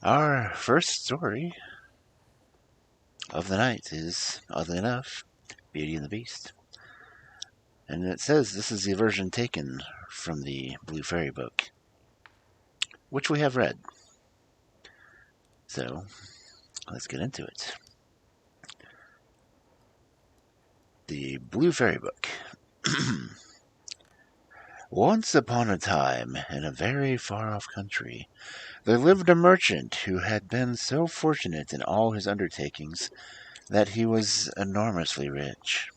Our first story of the night is, oddly enough, Beauty and the Beast. And it says this is the version taken from the Blue Fairy book, which we have read. So, let's get into it. The Blue Fairy book. Once upon a time, in a very far-off country, there lived a merchant who had been so fortunate in all his undertakings that he was enormously rich.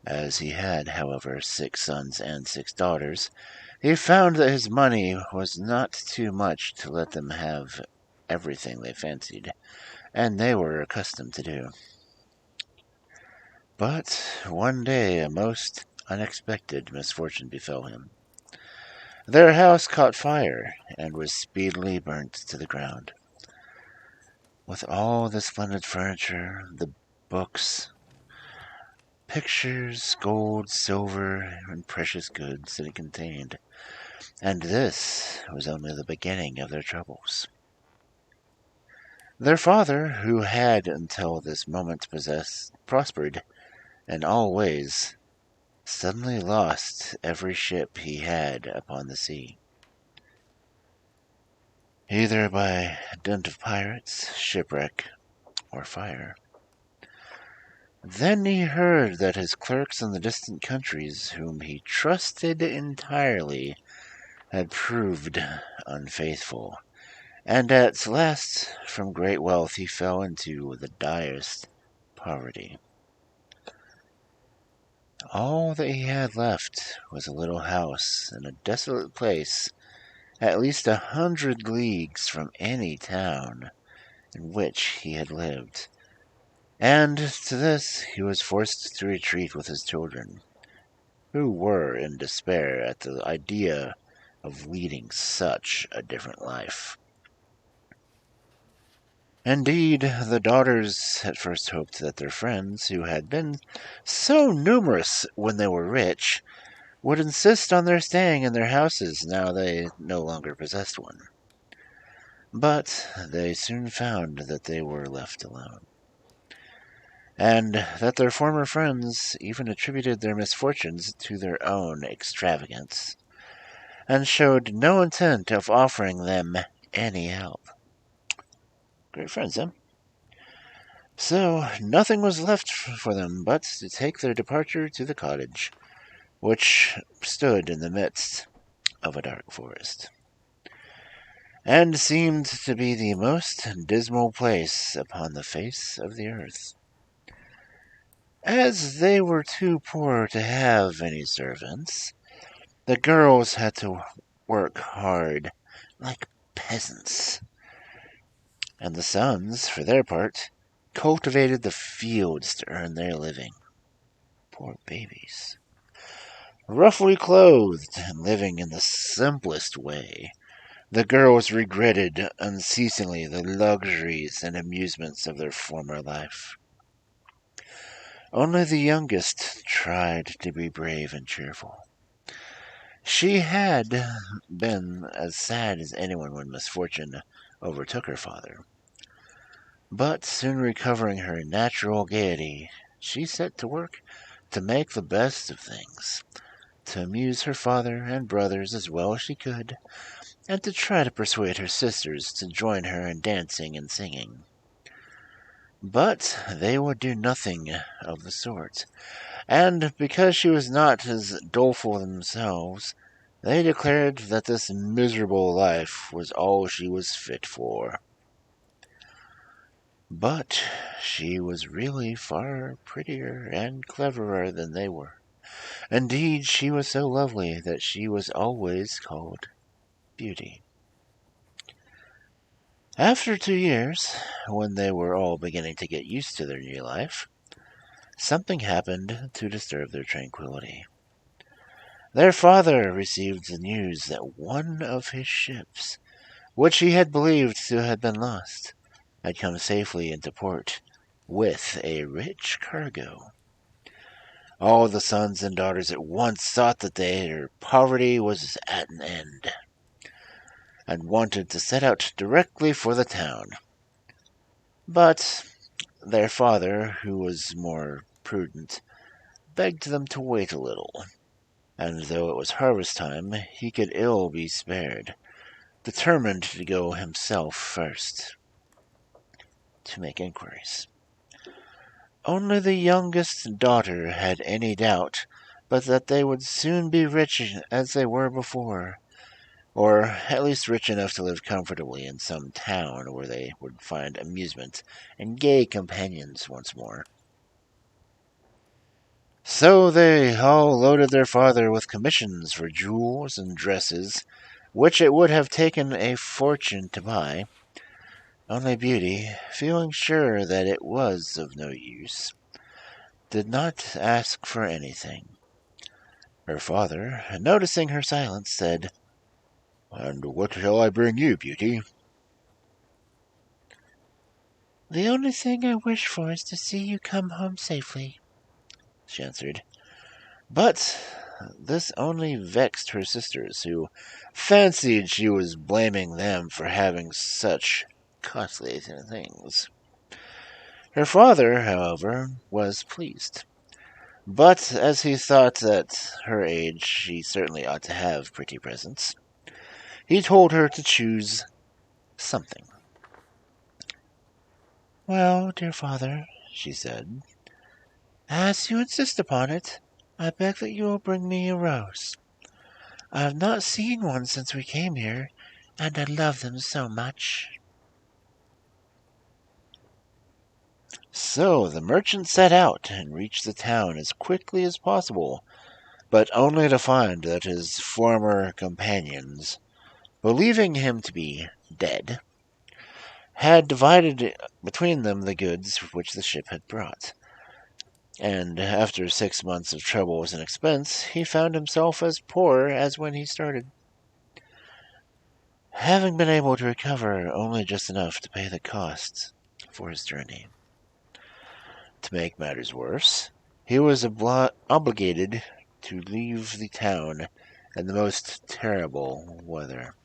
As he had, however, 6 sons and 6 daughters, he found that his money was not too much to let them have everything they fancied, and they were accustomed to do. But one day a most unexpected misfortune befell him. Their house caught fire and was speedily burnt to the ground. With all the splendid furniture, the books, pictures, gold, silver, and precious goods that it contained. And this was only the beginning of their troubles. Their father, who had until this moment prospered in all ways, suddenly lost every ship he had upon the sea, either by dint of pirates, shipwreck, or fire. Then he heard that his clerks in the distant countries, whom he trusted entirely, had proved unfaithful, and at last from great wealth he fell into the direst poverty. All that he had left was a little house in a desolate place, at least 100 leagues from any town in which he had lived, and to this he was forced to retreat with his children, who were in despair at the idea of leading such a different life. Indeed, the daughters at first hoped that their friends, who had been so numerous when they were rich, would insist on their staying in their houses now they no longer possessed one. But they soon found that they were left alone, and that their former friends even attributed their misfortunes to their own extravagance, and showed no intent of offering them any help. Great friends, eh? So nothing was left for them but to take their departure to the cottage, which stood in the midst of a dark forest, and seemed to be the most dismal place upon the face of the earth. As they were too poor to have any servants, the girls had to work hard, like peasants, and the sons, for their part, cultivated the fields to earn their living. Poor babies. Roughly clothed and living in the simplest way, the girls regretted unceasingly the luxuries and amusements of their former life. Only the youngest tried to be brave and cheerful. She had been as sad as anyone when misfortune overtook her father. But soon recovering her natural gaiety, she set to work to make the best of things, to amuse her father and brothers as well as she could, and to try to persuade her sisters to join her in dancing and singing. But they would do nothing of the sort, and because she was not as doleful themselves, they declared that this miserable life was all she was fit for. But she was really far prettier and cleverer than they were. Indeed, she was so lovely that she was always called Beauty. After 2 years, when they were all beginning to get used to their new life, something happened to disturb their tranquility. Their father received the news that one of his ships, which he had believed to have been lost, had come safely into port with a rich cargo. All the sons and daughters at once thought that their poverty was at an end, and wanted to set out directly for the town. But their father, who was more prudent, begged them to wait a little, and though it was harvest time, he could ill be spared, determined to go himself first to make inquiries. Only the youngest daughter had any doubt but that they would soon be rich as they were before, or at least rich enough to live comfortably in some town where they would find amusement and gay companions once more. So they all loaded their father with commissions for jewels and dresses, which it would have taken a fortune to buy. Only Beauty, feeling sure that it was of no use, did not ask for anything. Her father, noticing her silence, said, "And what shall I bring you, Beauty?" "The only thing I wish for is to see you come home safely," she answered. But this only vexed her sisters, who fancied she was blaming them for having such costly things. Her father, however, was pleased. But as he thought at her age she certainly ought to have pretty presents, he told her to choose something. "Well, dear father," she said, "as you insist upon it, I beg that you will bring me a rose. I have not seen one since we came here, and I love them so much." So the merchant set out and reached the town as quickly as possible, but only to find that his former companions, believing him to be dead, had divided between them the goods which the ship had brought. And after 6 months of troubles and expense, he found himself as poor as when he started, having been able to recover only just enough to pay the costs for his journey. To make matters worse, he was obligated to leave the town in the most terrible weather,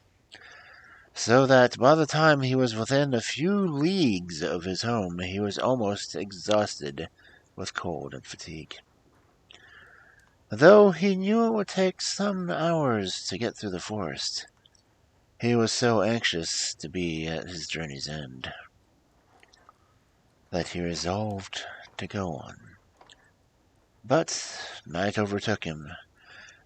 so that by the time he was within a few leagues of his home, he was almost exhausted with cold and fatigue. Though he knew it would take some hours to get through the forest, he was so anxious to be at his journey's end that he resolved to go on. But night overtook him,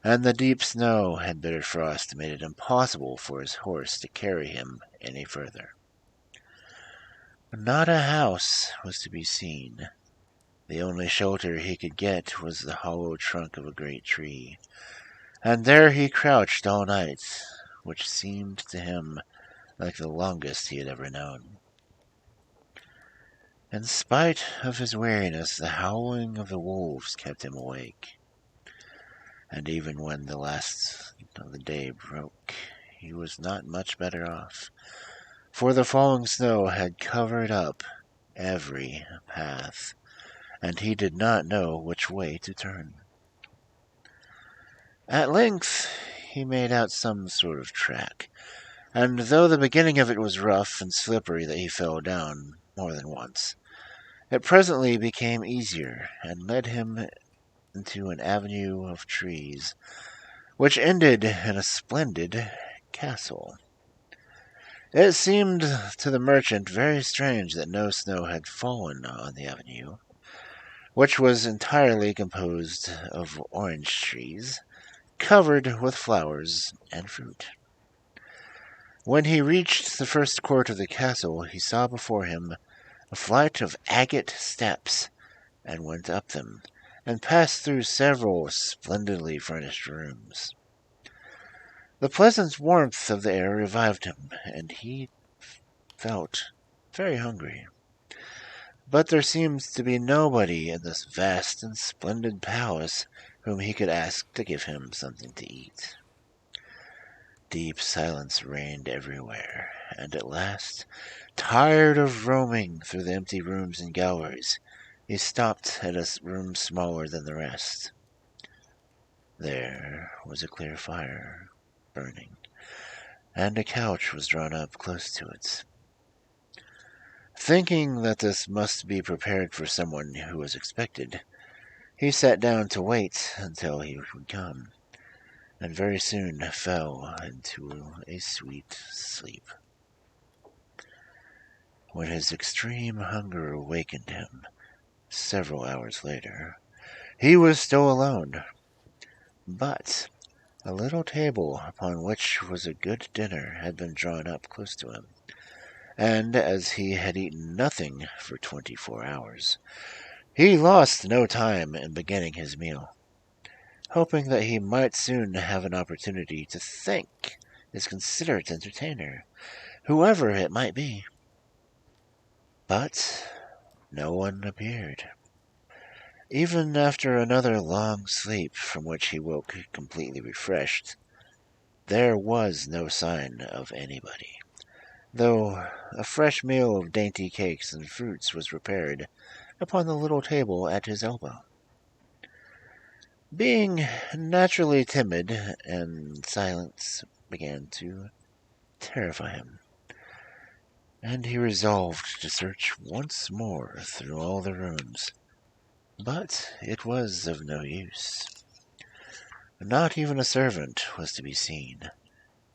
and the deep snow and bitter frost made it impossible for his horse to carry him any further. Not a house was to be seen. The only shelter he could get was the hollow trunk of a great tree, and there he crouched all night, which seemed to him like the longest he had ever known. In spite of his weariness, the howling of the wolves kept him awake, and even when the last of the day broke, he was not much better off, for the falling snow had covered up every path, and he did not know which way to turn. At length he made out some sort of track, and though the beginning of it was rough and slippery that he fell down more than once, it presently became easier, and led him into an avenue of trees, which ended in a splendid castle. It seemed to the merchant very strange that no snow had fallen on the avenue, which was entirely composed of orange trees, covered with flowers and fruit. When he reached the first court of the castle, he saw before him a flight of agate steps, and went up them, and passed through several splendidly furnished rooms. The pleasant warmth of the air revived him, and he felt very hungry. But there seemed to be nobody in this vast and splendid palace whom he could ask to give him something to eat. Deep silence reigned everywhere, and at last, tired of roaming through the empty rooms and galleries, he stopped at a room smaller than the rest. There was a clear fire burning, and a couch was drawn up close to it. Thinking that this must be prepared for someone who was expected, he sat down to wait until he would come, and very soon fell into a sweet sleep. When his extreme hunger awakened him, several hours later, he was still alone, but a little table upon which was a good dinner had been drawn up close to him, and as he had eaten nothing for 24 hours, he lost no time in beginning his meal, hoping that he might soon have an opportunity to thank his considerate entertainer, whoever it might be. But no one appeared. Even after another long sleep from which he woke completely refreshed, there was no sign of anybody, though a fresh meal of dainty cakes and fruits was prepared upon the little table at his elbow. Being naturally timid, and silence began to terrify him, and he resolved to search once more through all the rooms. But it was of no use. Not even a servant was to be seen.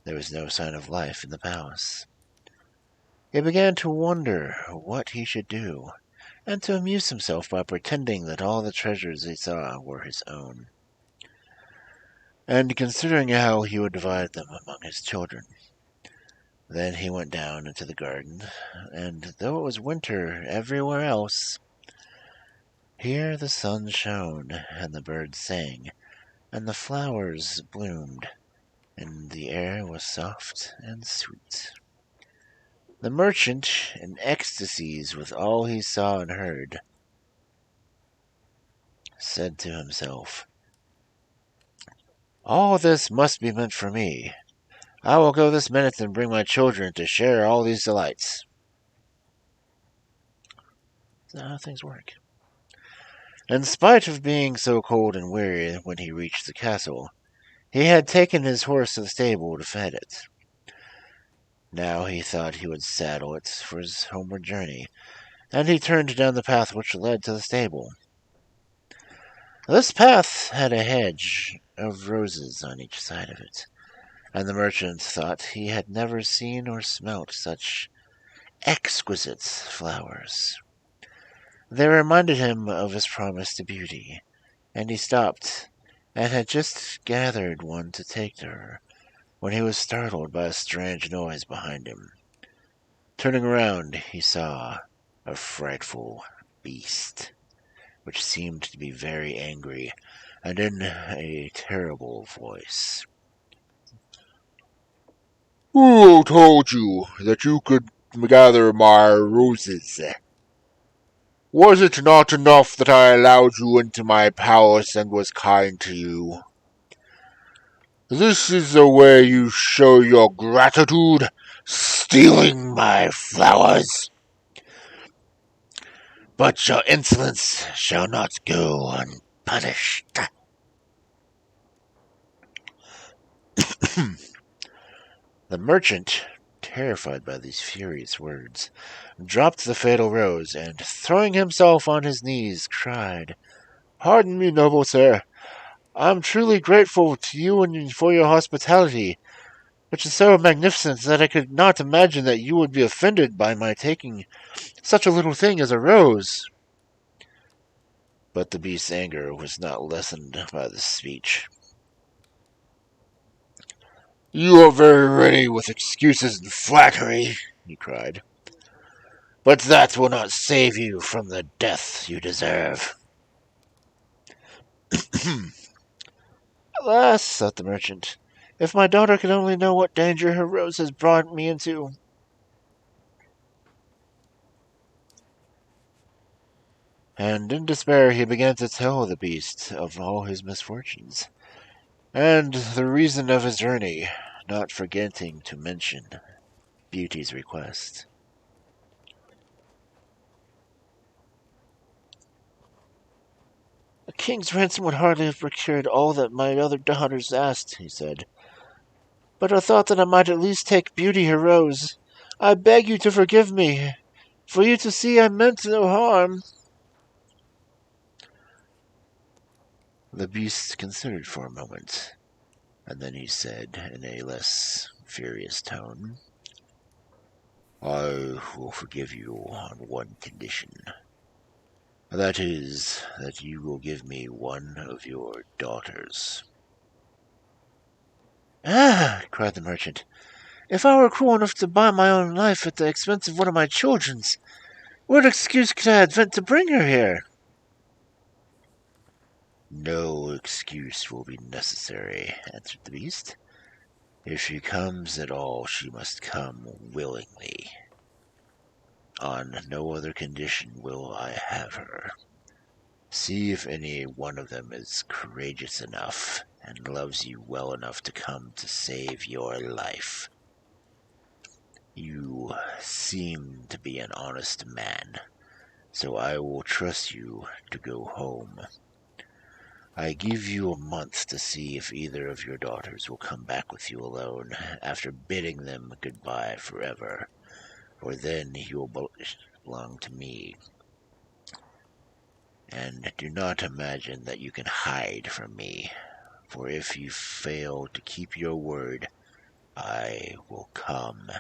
There was no sign of life in the palace. He began to wonder what he should do, and to amuse himself by pretending that all the treasures he saw were his own, and considering how he would divide them among his children. Then he went down into the garden, and though it was winter everywhere else, here the sun shone, and the birds sang, and the flowers bloomed, and the air was soft and sweet. The merchant, in ecstasies with all he saw and heard, said to himself, "All this must be meant for me. I will go this minute and bring my children to share all these delights." That's how things work. In spite of being so cold and weary when he reached the castle, he had taken his horse to the stable to fed it. Now he thought he would saddle it for his homeward journey, and he turned down the path which led to the stable. This path had a hedge of roses on each side of it, and the merchant thought he had never seen or smelt such exquisite flowers. They reminded him of his promise to Beauty, and he stopped, and had just gathered one to take to her, when he was startled by a strange noise behind him. Turning around, he saw a frightful beast, which seemed to be very angry, and in a terrible voice. Who told you that you could gather my roses? Was it not enough that I allowed you into my palace and was kind to you? This is the way you show your gratitude, stealing my flowers? But your insolence shall not go unpunished. The merchant, terrified by these furious words, dropped the fatal rose, and throwing himself on his knees, cried, "Pardon me, noble sir. I am truly grateful to you and for your hospitality, which is so magnificent that I could not imagine that you would be offended by my taking such a little thing as a rose." But the beast's anger was not lessened by this speech. You are very ready with excuses and flattery, he cried. But that will not save you from the death you deserve. "Alas," thought the merchant, "if my daughter could only know what danger her rose has brought me into." And in despair he began to tell the beast of all his misfortunes, and the reason of his journey, not forgetting to mention Beauty's request. "A king's ransom would hardly have procured all that my other daughters asked," he said. but I thought that I might at least take Beauty her rose. I beg you to forgive me, for you to see I meant no harm." The beast considered for a moment, and then he said in a less furious tone, "I will forgive you on one condition. That is, that you will give me one of your daughters." "Ah!" cried the merchant. "If I were cruel enough to buy my own life at the expense of one of my children's, what excuse could I invent to bring her here?" "No excuse will be necessary," answered the beast. "If she comes at all, she must come willingly. On no other condition will I have her. See if any one of them is courageous enough and loves you well enough to come to save your life. You seem to be an honest man, so I will trust you to go home. I give you a month to see if either of your daughters will come back with you alone after bidding them goodbye forever, for then you will belong to me. And do not imagine that you can hide from me, for if you fail to keep your word, I will come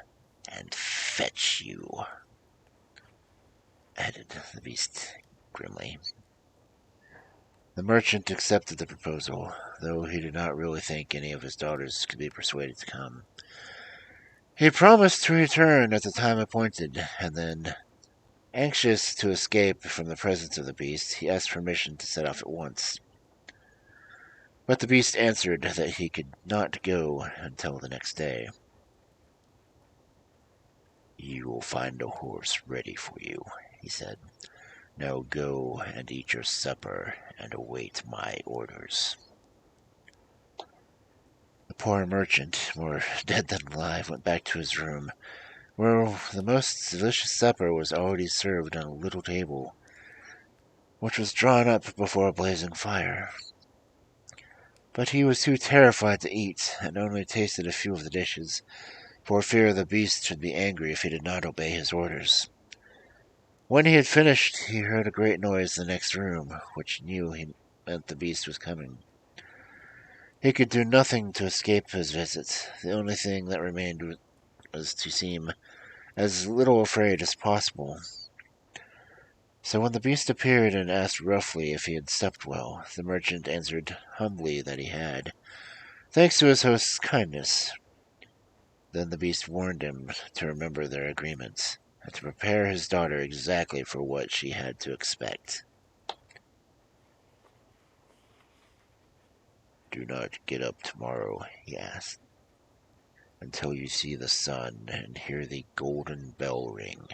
and fetch you," added the beast grimly. The merchant accepted the proposal, though he did not really think any of his daughters could be persuaded to come. He promised to return at the time appointed, and then, anxious to escape from the presence of the beast, he asked permission to set off at once. But the beast answered that he could not go until the next day. "You will find a horse ready for you," he said. "Now go and eat your supper and await my orders." The poor merchant, more dead than alive, went back to his room, where the most delicious supper was already served on a little table, which was drawn up before a blazing fire. But he was too terrified to eat, and only tasted a few of the dishes, for fear the beast should be angry if he did not obey his orders. When he had finished, he heard a great noise in the next room, which meant the beast was coming. He could do nothing to escape his visit. The only thing that remained was to seem as little afraid as possible. So when the beast appeared and asked roughly if he had supped well, the merchant answered humbly that he had, thanks to his host's kindness. Then the beast warned him to remember their agreement, and to prepare his daughter exactly for what she had to expect. "Do not get up tomorrow," he asked, "until you see the sun and hear the golden bell ring.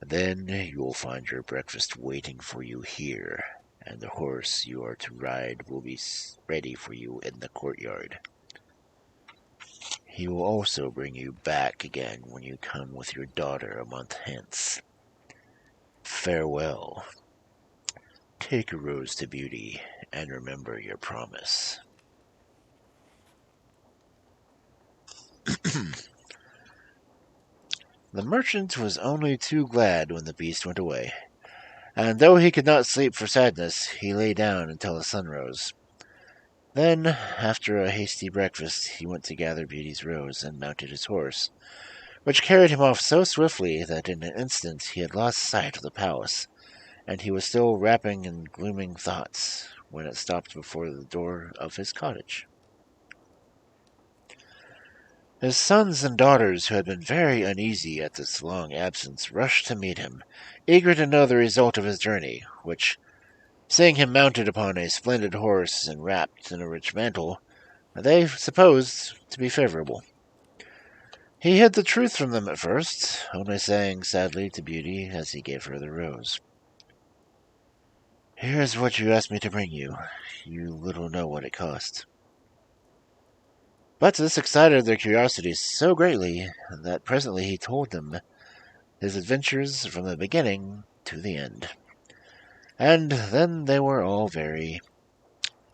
Then you will find your breakfast waiting for you here, and the horse you are to ride will be ready for you in the courtyard. He will also bring you back again when you come with your daughter a month hence. Farewell. Take a rose to Beauty, and remember your promise." The merchant was only too glad when the beast went away, and though he could not sleep for sadness, he lay down until the sun rose. Then, after a hasty breakfast, he went to gather Beauty's rose and mounted his horse, which carried him off so swiftly that in an instant he had lost sight of the palace, and he was still wrapping in glooming thoughts when it stopped before the door of his cottage. His sons and daughters, who had been very uneasy at this long absence, rushed to meet him, eager to know the result of his journey, which, seeing him mounted upon a splendid horse and wrapped in a rich mantle, they supposed to be favorable. He hid the truth from them at first, only saying sadly to Beauty as he gave her the rose, "Here is what you asked me to bring you. You little know what it cost." But this excited their curiosity so greatly that presently he told them his adventures from the beginning to the end. And then they were all very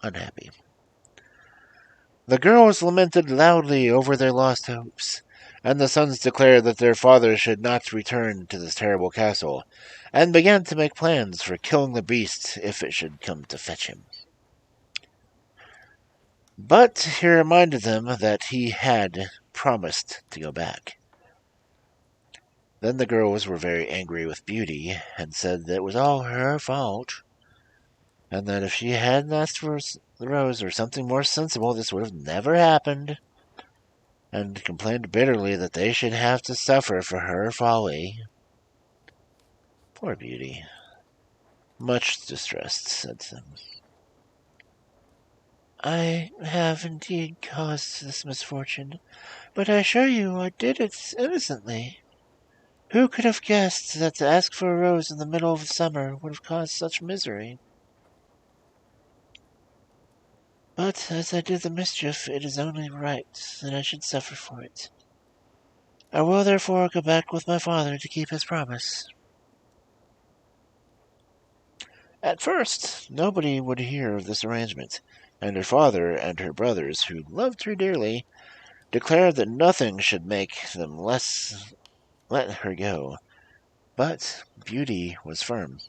unhappy. The girls lamented loudly over their lost hopes, and the sons declared that their father should not return to this terrible castle, and began to make plans for killing the beast if it should come to fetch him. But he reminded them that he had promised to go back. Then the girls were very angry with Beauty, and said that it was all her fault, and that if she hadn't asked for the rose or something more sensible, this would have never happened, and complained bitterly that they should have to suffer for her folly. Poor Beauty, much distressed, said them. I have indeed caused this misfortune, but I assure you I did it innocently. Who could have guessed that to ask for a rose in the middle of the summer would have caused such misery? But as I did the mischief, it is only right that I should suffer for it. I will therefore go back with my father to keep his promise. At first, nobody would hear of this arrangement, and her father and her brothers, who loved her dearly, declared that nothing should make them let her go. But Beauty was firm.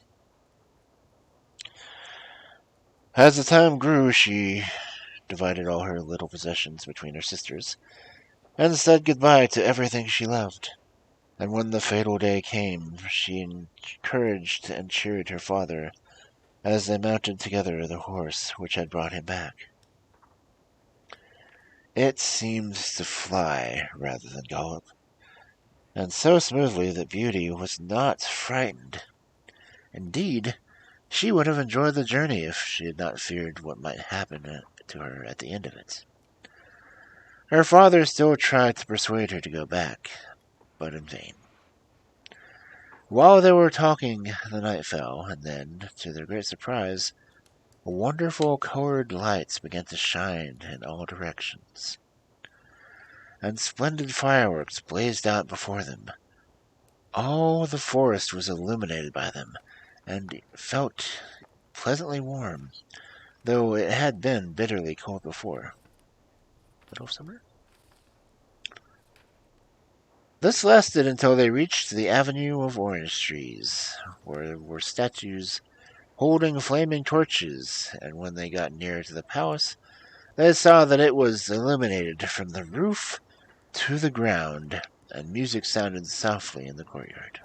As the time grew, she divided all her little possessions between her sisters, and said goodbye to everything she loved. And when the fatal day came, she encouraged and cheered her father as they mounted together the horse which had brought him back. It seemed to fly rather than gallop, and so smoothly that Beauty was not frightened. Indeed, she would have enjoyed the journey if she had not feared what might happen to her at the end of it. Her father still tried to persuade her to go back, but in vain. While they were talking, the night fell, and then, to their great surprise, wonderful colored lights began to shine in all directions, and splendid fireworks blazed out before them. All the forest was illuminated by them, and felt pleasantly warm, though it had been bitterly cold before. Middle of summer? This lasted until they reached the avenue of orange trees, where were statues holding flaming torches, and when they got near to the palace, they saw that it was illuminated from the roof to the ground, and music sounded softly in the courtyard.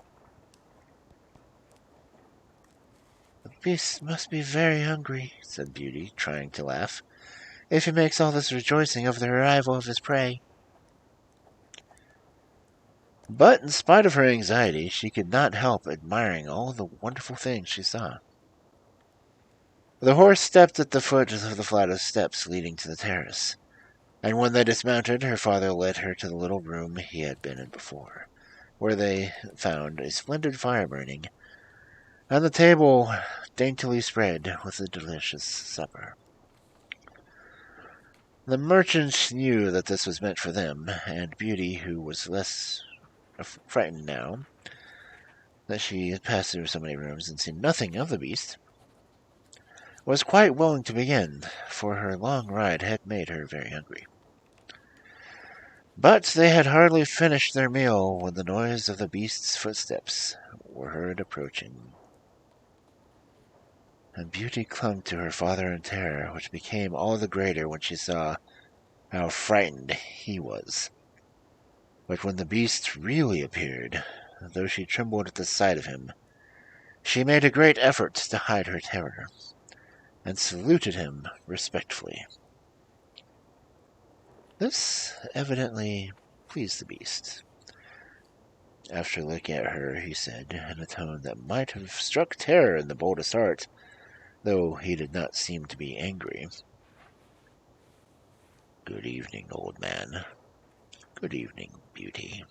The beast must be very hungry, said Beauty, trying to laugh, if he makes all this rejoicing over the arrival of his prey. But in spite of her anxiety, she could not help admiring all the wonderful things she saw. The horse stopped at the foot of the flight of steps leading to the terrace, and when they dismounted, her father led her to the little room he had been in before, where they found a splendid fire burning, and the table daintily spread with a delicious supper. The merchant knew that this was meant for them, and Beauty, who was less frightened now that she had passed through so many rooms and seen nothing of the beast, was quite willing to begin, for her long ride had made her very hungry. But they had hardly finished their meal when the noise of the beast's footsteps were heard approaching, and Beauty clung to her father in terror, which became all the greater when she saw how frightened he was. But when the beast really appeared, though she trembled at the sight of him, she made a great effort to hide her terror, and saluted him respectfully. This evidently pleased the beast. After looking at her, he said, in a tone that might have struck terror in the boldest heart, though he did not seem to be angry. "Good evening, old man. Good evening, Beauty."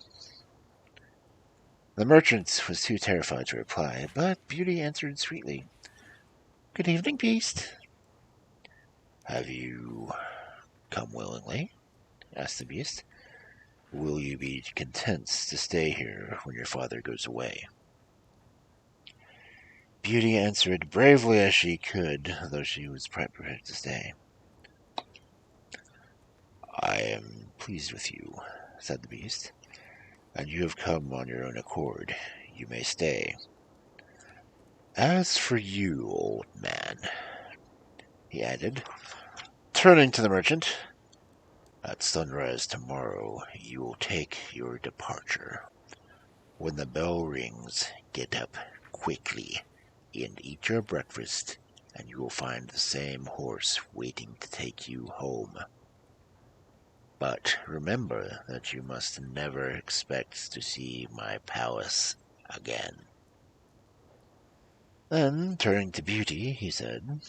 The merchant was too terrified to reply, but Beauty answered sweetly, "Good evening, beast." "Have you come willingly?" asked the beast. "Will you be content to stay here when your father goes away?" Beauty answered bravely as she could, though she was quite prepared to stay. I am pleased with you, said the beast, and you have come on your own accord. You may stay. As for you, old man, he added, turning to the merchant, at sunrise tomorrow you will take your departure. When the bell rings, get up quickly and eat your breakfast, and you will find the same horse waiting to take you home. But remember that you must never expect to see my palace again. Then, turning to Beauty, he said,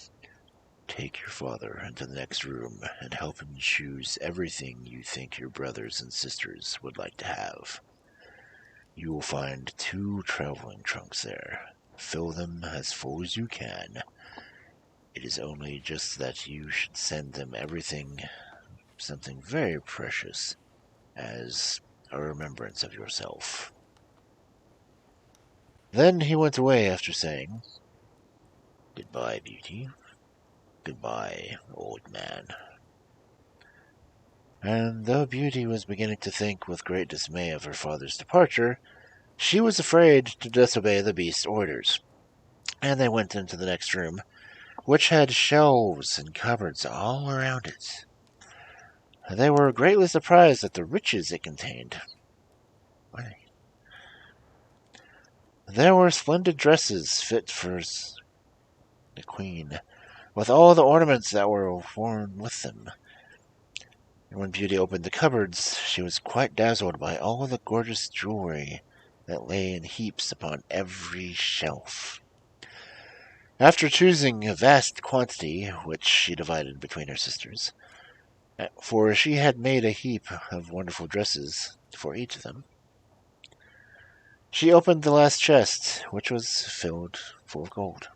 take your father into the next room and help him choose everything you think your brothers and sisters would like to have. You will find 2 traveling trunks there. Fill them as full as you can. It is only just that you should send them something very precious, as a remembrance of yourself. Then he went away after saying, Goodbye, Beauty. Goodbye, old man. And though Beauty was beginning to think with great dismay of her father's departure, she was afraid to disobey the beast's orders, and they went into the next room, which had shelves and cupboards all around it. They were greatly surprised at the riches it contained. There were splendid dresses fit for the queen, with all the ornaments that were worn with them. And when Beauty opened the cupboards, she was quite dazzled by all the gorgeous jewelry that lay in heaps upon every shelf. After choosing a vast quantity, which she divided between her sisters, for she had made a heap of wonderful dresses for each of them, she opened the last chest, which was filled full of gold.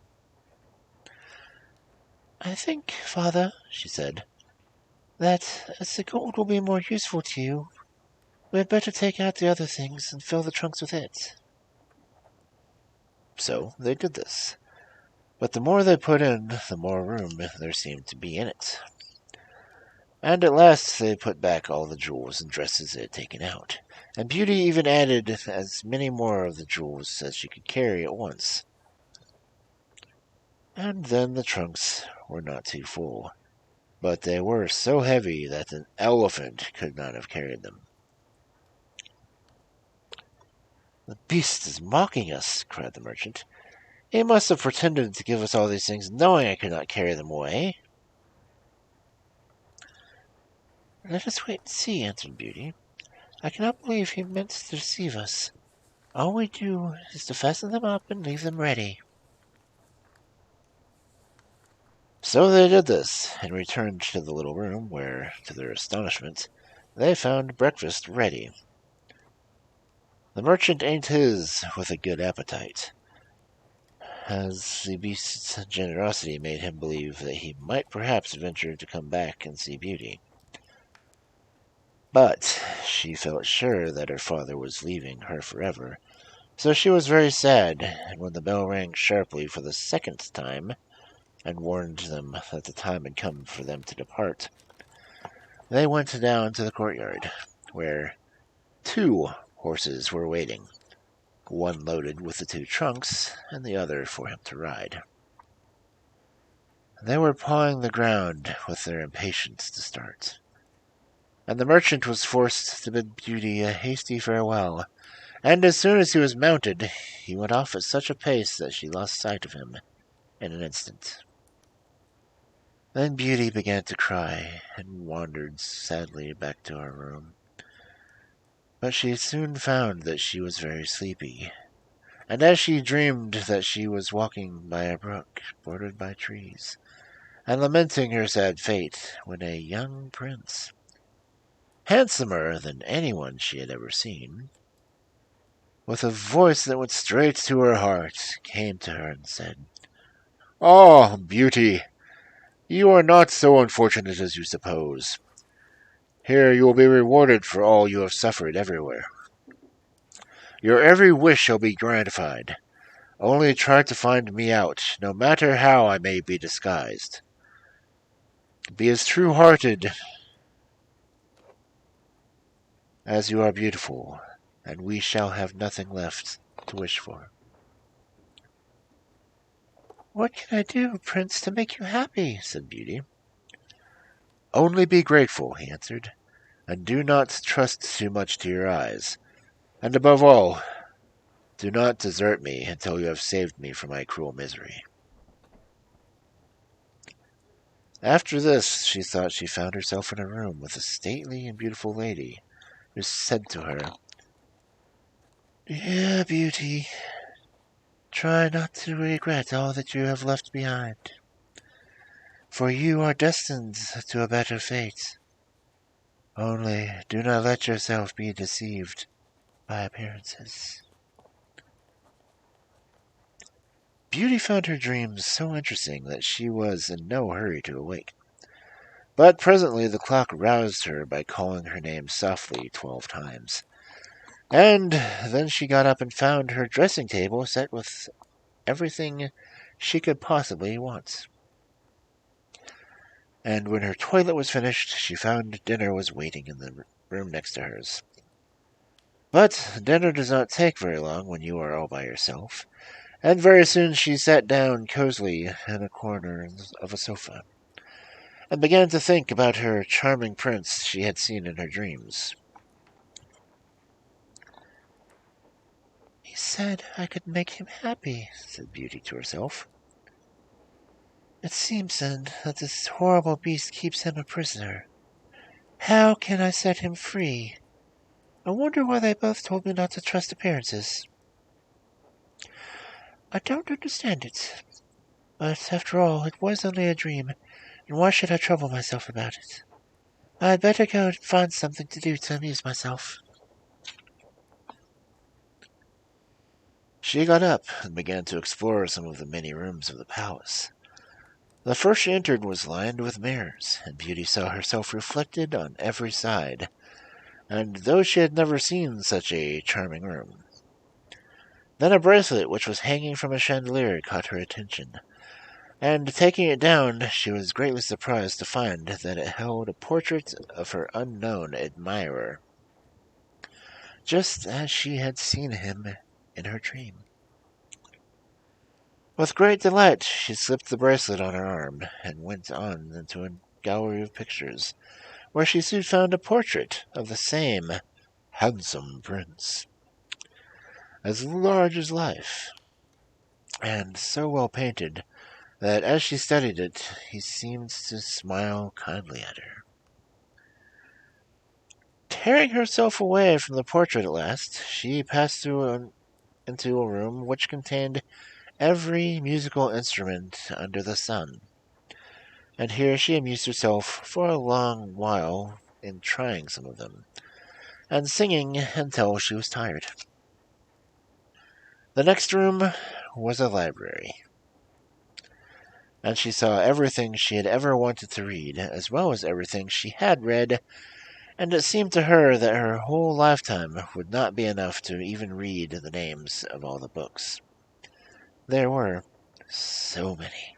I think, father, she said, that as the gold will be more useful to you, we had better take out the other things and fill the trunks with it. So they did this, but the more they put in, the more room there seemed to be in it. And at last they put back all the jewels and dresses they had taken out, and Beauty even added as many more of the jewels as she could carry at once. And then the trunks were not too full, but they were so heavy that an elephant could not have carried them. The beast is mocking us, cried the merchant. He must have pretended to give us all these things, knowing I could not carry them away. Let us wait and see, answered Beauty. I cannot believe he meant to deceive us. All we do is to fasten them up and leave them ready. So they did this, and returned to the little room where, to their astonishment, they found breakfast ready. The merchant ate his with a good appetite, as the beast's generosity made him believe that he might perhaps venture to come back and see Beauty. But she felt sure that her father was leaving her forever, so she was very sad, and when the bell rang sharply for the 2nd time, and warned them that the time had come for them to depart, they went down to the courtyard, where 2 horses were waiting, one loaded with the 2 trunks, and the other for him to ride. They were pawing the ground with their impatience to start, and the merchant was forced to bid Beauty a hasty farewell, and as soon as he was mounted, he went off at such a pace that she lost sight of him in an instant. Then Beauty began to cry, and wandered sadly back to her room. But she soon found that she was very sleepy, and as she dreamed that she was walking by a brook bordered by trees, and lamenting her sad fate, when a young prince, handsomer than anyone she had ever seen, with a voice that went straight to her heart, came to her and said, Ah, Beauty, you are not so unfortunate as you suppose. Here you will be rewarded for all you have suffered everywhere. Your every wish shall be gratified. Only try to find me out, no matter how I may be disguised. Be as true-hearted as you are beautiful, and we shall have nothing left to wish for. What can I do, Prince, to make you happy? Said Beauty. Only be grateful, he answered, and do not trust too much to your eyes. And above all, do not desert me until you have saved me from my cruel misery. After this, she thought she found herself in a room with a stately and beautiful lady, who said to her, Dear Beauty, try not to regret all that you have left behind, for you are destined to a better fate. Only do not let yourself be deceived by appearances. Beauty found her dreams so interesting that she was in no hurry to awake. But presently the clock roused her by calling her name softly 12 times. And then she got up and found her dressing table set with everything she could possibly want. And when her toilet was finished, she found dinner was waiting in the room next to hers. But dinner does not take very long when you are all by yourself, and very soon she sat down cozily in a corner of a sofa, and began to think about her charming prince she had seen in her dreams. He said I could make him happy, said Beauty to herself. It seems, then, that this horrible beast keeps him a prisoner. How can I set him free? I wonder why they both told me not to trust appearances. I don't understand it. But after all, it was only a dream, and why should I trouble myself about it? I'd better go and find something to do to amuse myself. She got up and began to explore some of the many rooms of the palace. The first she entered was lined with mirrors, and Beauty saw herself reflected on every side, and though she had never seen such a charming room. Then a bracelet which was hanging from a chandelier caught her attention, and taking it down, she was greatly surprised to find that it held a portrait of her unknown admirer, just as she had seen him in her dream. With great delight, she slipped the bracelet on her arm, and went on into a gallery of pictures, where she soon found a portrait of the same handsome prince, as large as life, and so well painted that as she studied it, he seemed to smile kindly at her. Tearing herself away from the portrait at last, she passed into a room which contained every musical instrument under the sun, and here she amused herself for a long while in trying some of them, and singing until she was tired. The next room was a library, and she saw everything she had ever wanted to read, as well as everything she had read, and it seemed to her that her whole lifetime would not be enough to even read the names of all the books. There were so many.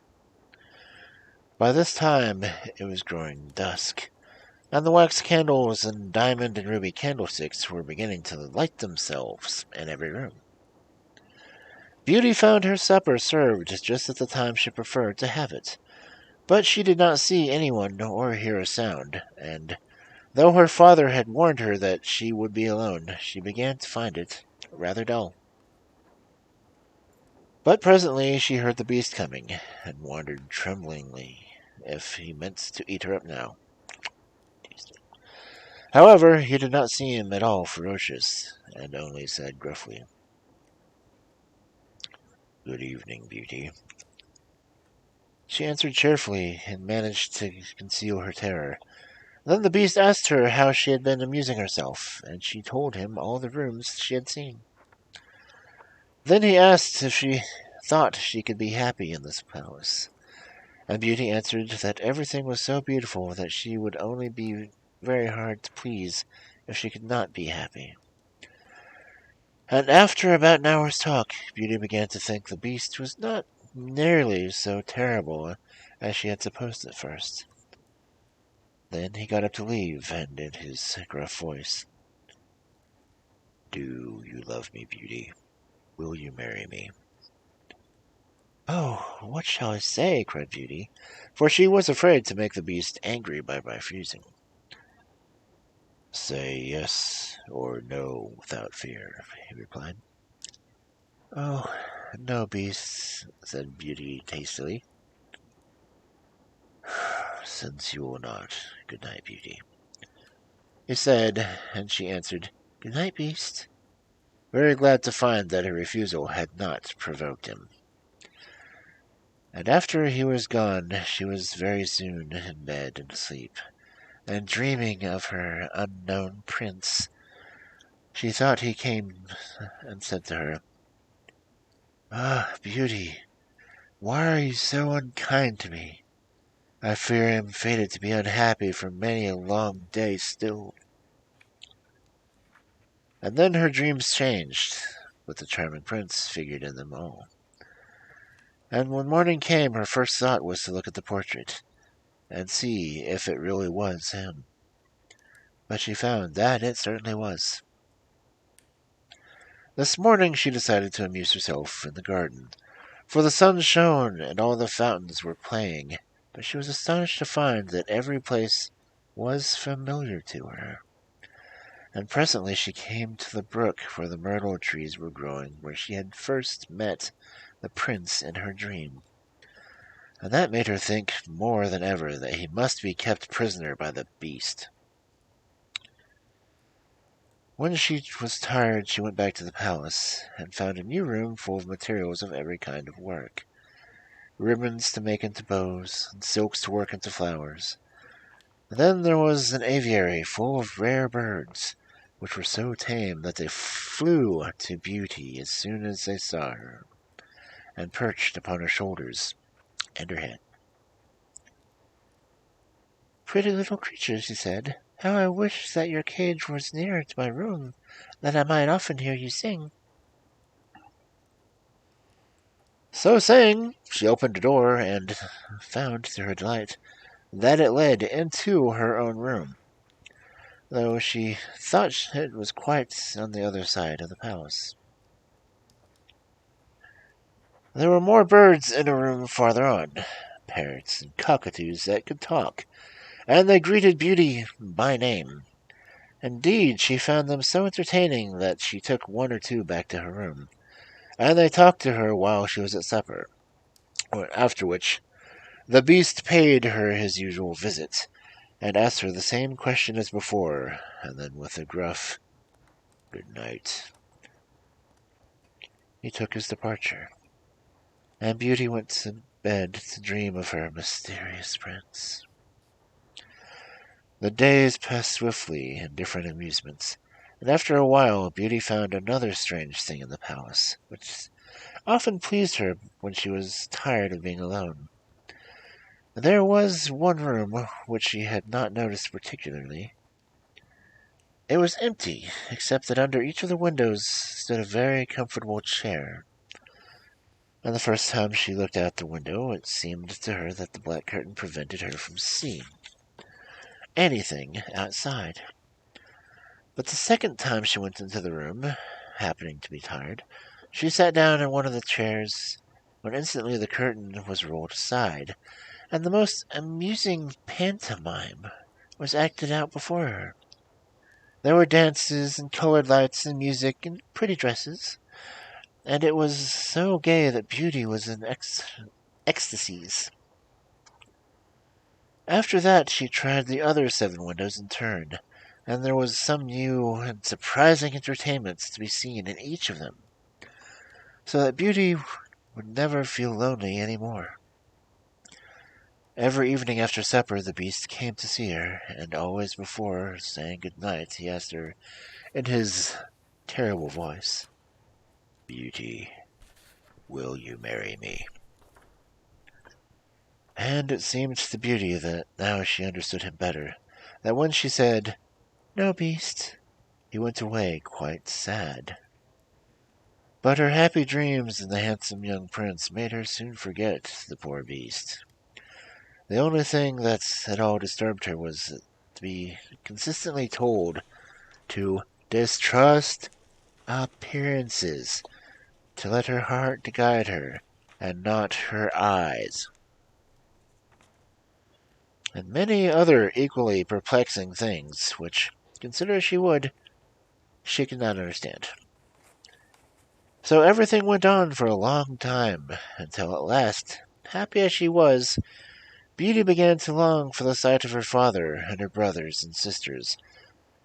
By this time it was growing dusk, and the wax candles and diamond and ruby candlesticks were beginning to light themselves in every room. Beauty found her supper served just at the time she preferred to have it, but she did not see anyone or hear a sound, and though her father had warned her that she would be alone, she began to find it rather dull. But presently she heard the beast coming, and wondered tremblingly if he meant to eat her up now. However, he did not seem at all ferocious, and only said gruffly, "Good evening, Beauty." She answered cheerfully, and managed to conceal her terror. Then the beast asked her how she had been amusing herself, and she told him all the rooms she had seen. Then he asked if she thought she could be happy in this palace, and Beauty answered that everything was so beautiful that she would only be very hard to please if she could not be happy. And after about an hour's talk, Beauty began to think the beast was not nearly so terrible as she had supposed at first. Then he got up to leave, and in his gruff voice, Do you love me, Beauty? Will you marry me? Oh, what shall I say? Cried Beauty, for she was afraid to make the beast angry by refusing. Say yes or no without fear, he replied. Oh, no, beast, said Beauty hastily. Since you will not, good night, Beauty, He said, and she answered, Good night, beast, very glad to find that her refusal had not provoked him. And after he was gone, she was very soon in bed and asleep, and dreaming of her unknown prince. She thought he came and said to her, Ah, Beauty, why are you so unkind to me? I fear I am fated to be unhappy for many a long day still. And then her dreams changed, but the charming prince figured in them all. And when morning came, her first thought was to look at the portrait, and see if it really was him. But she found that it certainly was. This morning she decided to amuse herself in the garden, for the sun shone and all the fountains were playing, but she was astonished to find that every place was familiar to her. And presently she came to the brook where the myrtle trees were growing, where she had first met the prince in her dream. And that made her think more than ever that he must be kept prisoner by the beast. When she was tired, she went back to the palace, and found a new room full of materials of every kind of work. Ribbons to make into bows, and silks to work into flowers. And then there was an aviary full of rare birds, which were so tame that they flew to Beauty as soon as they saw her, and perched upon her shoulders and her head. Pretty little creatures, she said, how I wish that your cage was nearer to my room, that I might often hear you sing. So saying, she opened a door, and found, to her delight, that it led into her own room, though she thought it was quite on the other side of the palace. There were more birds in a room farther on, parrots and cockatoos that could talk, and they greeted Beauty by name. Indeed, she found them so entertaining that she took one or two back to her room, and they talked to her while she was at supper, after which the beast paid her his usual visit, and asked her the same question as before, and then with a gruff "Good night," he took his departure, and Beauty went to bed to dream of her mysterious prince. The days passed swiftly in different amusements, and after a while Beauty found another strange thing in the palace, which often pleased her when she was tired of being alone. There was one room which she had not noticed particularly. It was empty, except that under each of the windows stood a very comfortable chair. And the first time she looked out the window, it seemed to her that the black curtain prevented her from seeing anything outside. But the second time she went into the room, happening to be tired, she sat down in one of the chairs, when instantly the curtain was rolled aside, and the most amusing pantomime was acted out before her. There were dances and colored lights and music and pretty dresses, and it was so gay that Beauty was in ecstasies. After that she tried the other 7 windows in turn, and there was some new and surprising entertainments to be seen in each of them, so that Beauty would never feel lonely any more. Every evening after supper the beast came to see her, and always before saying good night he asked her, in his terrible voice, Beauty, will you marry me? And it seemed to Beauty that now she understood him better, that when she said, No, beast, he went away quite sad. But her happy dreams and the handsome young prince made her soon forget the poor beast. The only thing that at all disturbed her was to be consistently told to distrust appearances, to let her heart guide her, and not her eyes. And many other equally perplexing things, which, consider she would, she could not understand. So everything went on for a long time, until at last, happy as she was, Beauty began to long for the sight of her father and her brothers and sisters,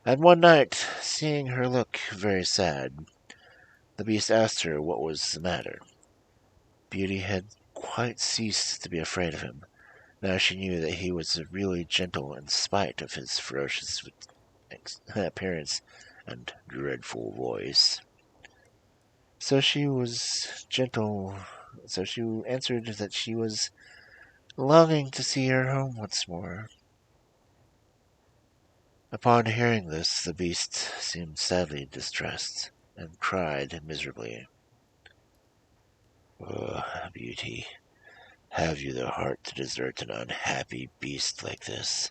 and one night, seeing her look very sad, the Beast asked her what was the matter. Beauty had quite ceased to be afraid of him. Now she knew that he was really gentle in spite of his ferocious appearance and dreadful voice. So she was gentle. So she answered that she was longing to see her home once more. Upon hearing this, the Beast seemed sadly distressed, and cried miserably, "Oh, Beauty, have you the heart to desert an unhappy beast like this?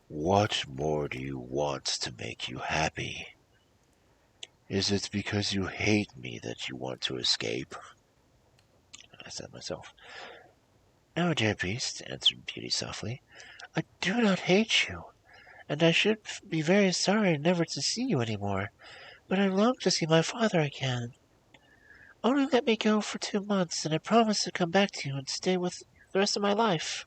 What more do you want to make you happy? Is it because you hate me that you want to escape?" I said myself. "No, dear Beast," answered Beauty softly, "I do not hate you, and I should be very sorry never to see you any more, but I long to see my father again. Only let me go for 2 months, and I promise to come back to you and stay with you the rest of my life."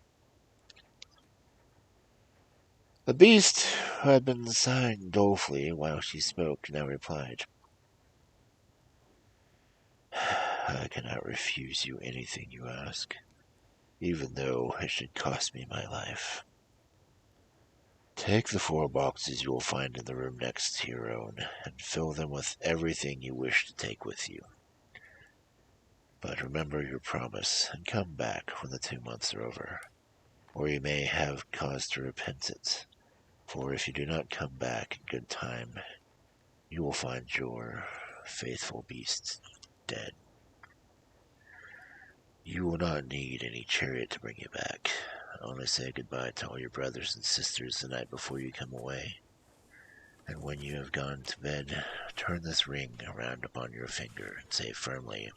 The Beast, who had been sighing dolefully while she spoke, now replied, "I cannot refuse you anything you ask, even though it should cost me my life. Take the 4 boxes you will find in the room next to your own, and fill them with everything you wish to take with you. But remember your promise, and come back when the 2 months are over, or you may have cause to repent it. For if you do not come back in good time, you will find your faithful beast dead. You will not need any chariot to bring you back. Only say goodbye to all your brothers and sisters the night before you come away. And when you have gone to bed, turn this ring around upon your finger and say firmly,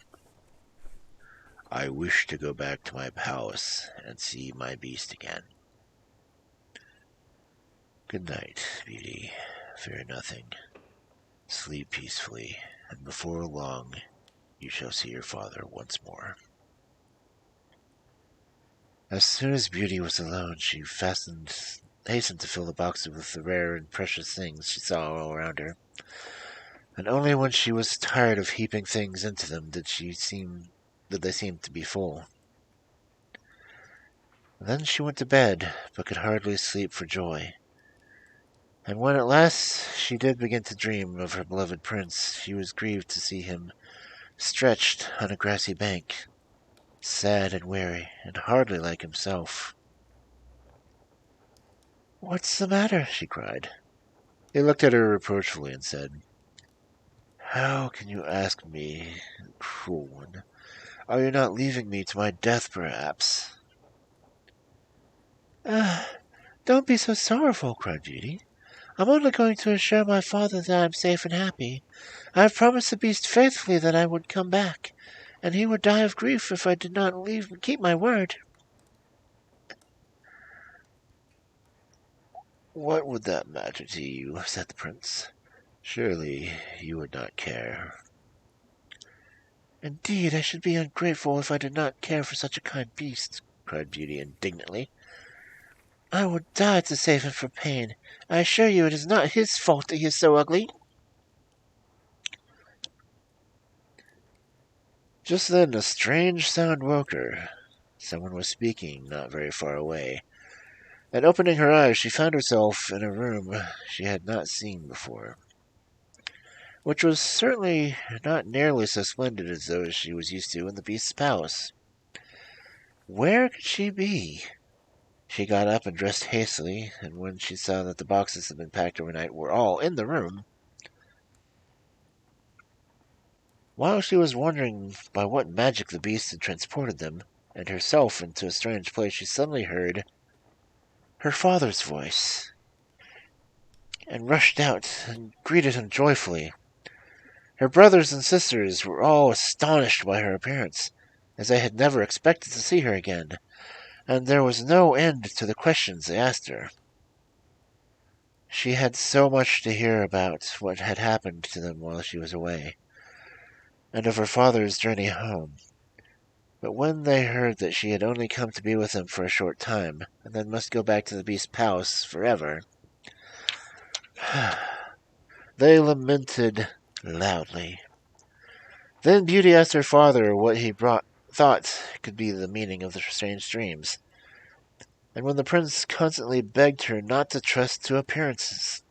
'I wish to go back to my palace and see my beast again.' Good night, Beauty. Fear nothing. Sleep peacefully, and before long you shall see your father once more." As soon as Beauty was alone, she hastened to fill the boxes with the rare and precious things she saw all around her, and only when she was tired of heaping things into them did they seem to be full. Then she went to bed, but could hardly sleep for joy. And when at last she did begin to dream of her beloved prince, she was grieved to see him stretched on a grassy bank, sad and weary, and hardly like himself. "What's the matter?" she cried. He looked at her reproachfully and said, "How can you ask me, cruel one? Are you not leaving me to my death, perhaps?" "Ah, don't be so sorrowful," cried Beauty. "I'm only going to assure my father that I am safe and happy. I have promised the beast faithfully that I would come back, and he would die of grief if I did not keep my word." "What would that matter to you?" said the prince. "Surely you would not care." "Indeed, I should be ungrateful if I did not care for such a kind beast," cried Beauty indignantly. "I would die to save him from pain. I assure you it is not his fault that he is so ugly." Just then a strange sound woke her. Someone was speaking not very far away, and opening her eyes she found herself in a room she had not seen before, which was certainly not nearly so splendid as those she was used to in the beast's palace. Where could she be? She got up and dressed hastily, and when she saw that the boxes had been packed overnight were all in the room, while she was wondering by what magic the beast had transported them, and herself into a strange place, she suddenly heard her father's voice, and rushed out and greeted him joyfully. Her brothers and sisters were all astonished by her appearance, as they had never expected to see her again, and there was no end to the questions they asked her. She had so much to hear about what had happened to them while she was away, and of her father's journey home. But when they heard that she had only come to be with him for a short time, and then must go back to the Beast's palace forever, they lamented loudly. Then Beauty asked her father what he thought could be the meaning of the strange dreams, and when the prince constantly begged her not to trust to appearances.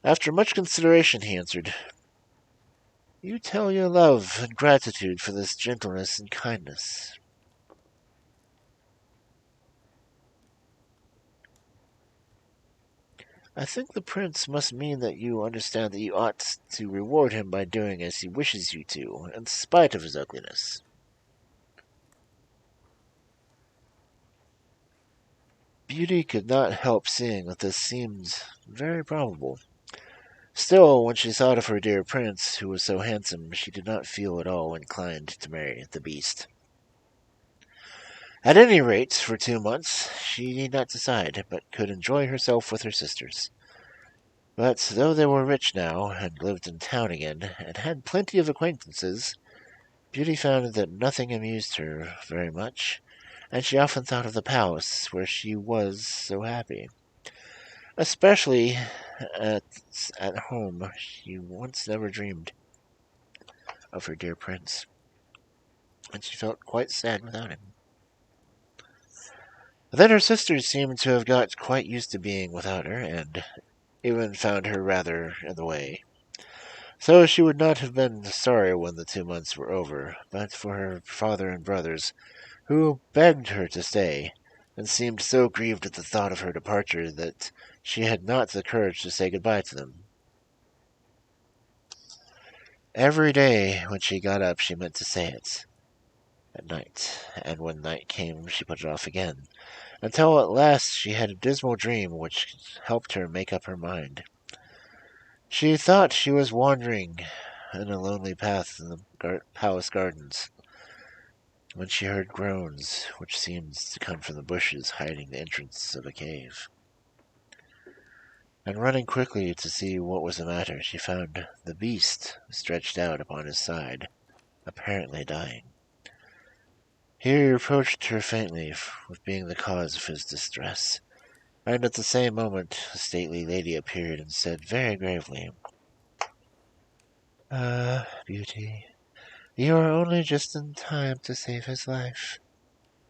After much consideration, he answered, "You tell your love and gratitude for this gentleness and kindness." "I think the prince must mean that you understand that you ought to reward him by doing as he wishes you to, in spite of his ugliness." Beauty could not help seeing that this seemed very probable. Still, when she thought of her dear prince, who was so handsome, she did not feel at all inclined to marry the beast. At any rate, for 2 months, she need not decide, but could enjoy herself with her sisters. But though they were rich now, and lived in town again, and had plenty of acquaintances, Beauty found that nothing amused her very much, and she often thought of the palace where she was so happy. Especially at, at home, she once never dreamed of her dear prince, and she felt quite sad without him. Then her sisters seemed to have got quite used to being without her, and even found her rather in the way. So she would not have been sorry when the 2 months were over, but for her father and brothers, who begged her to stay, and seemed so grieved at the thought of her departure that she had not the courage to say goodbye to them. Every day when she got up she meant to say it, at night, and when night came she put it off again, until at last she had a dismal dream which helped her make up her mind. She thought she was wandering in a lonely path in the palace gardens, when she heard groans which seemed to come from the bushes hiding the entrance of a cave. And running quickly to see what was the matter, she found the beast stretched out upon his side, apparently dying. He reproached her faintly with being the cause of his distress, and at the same moment a stately lady appeared and said very gravely, "Ah, Beauty, you are only just in time to save his life.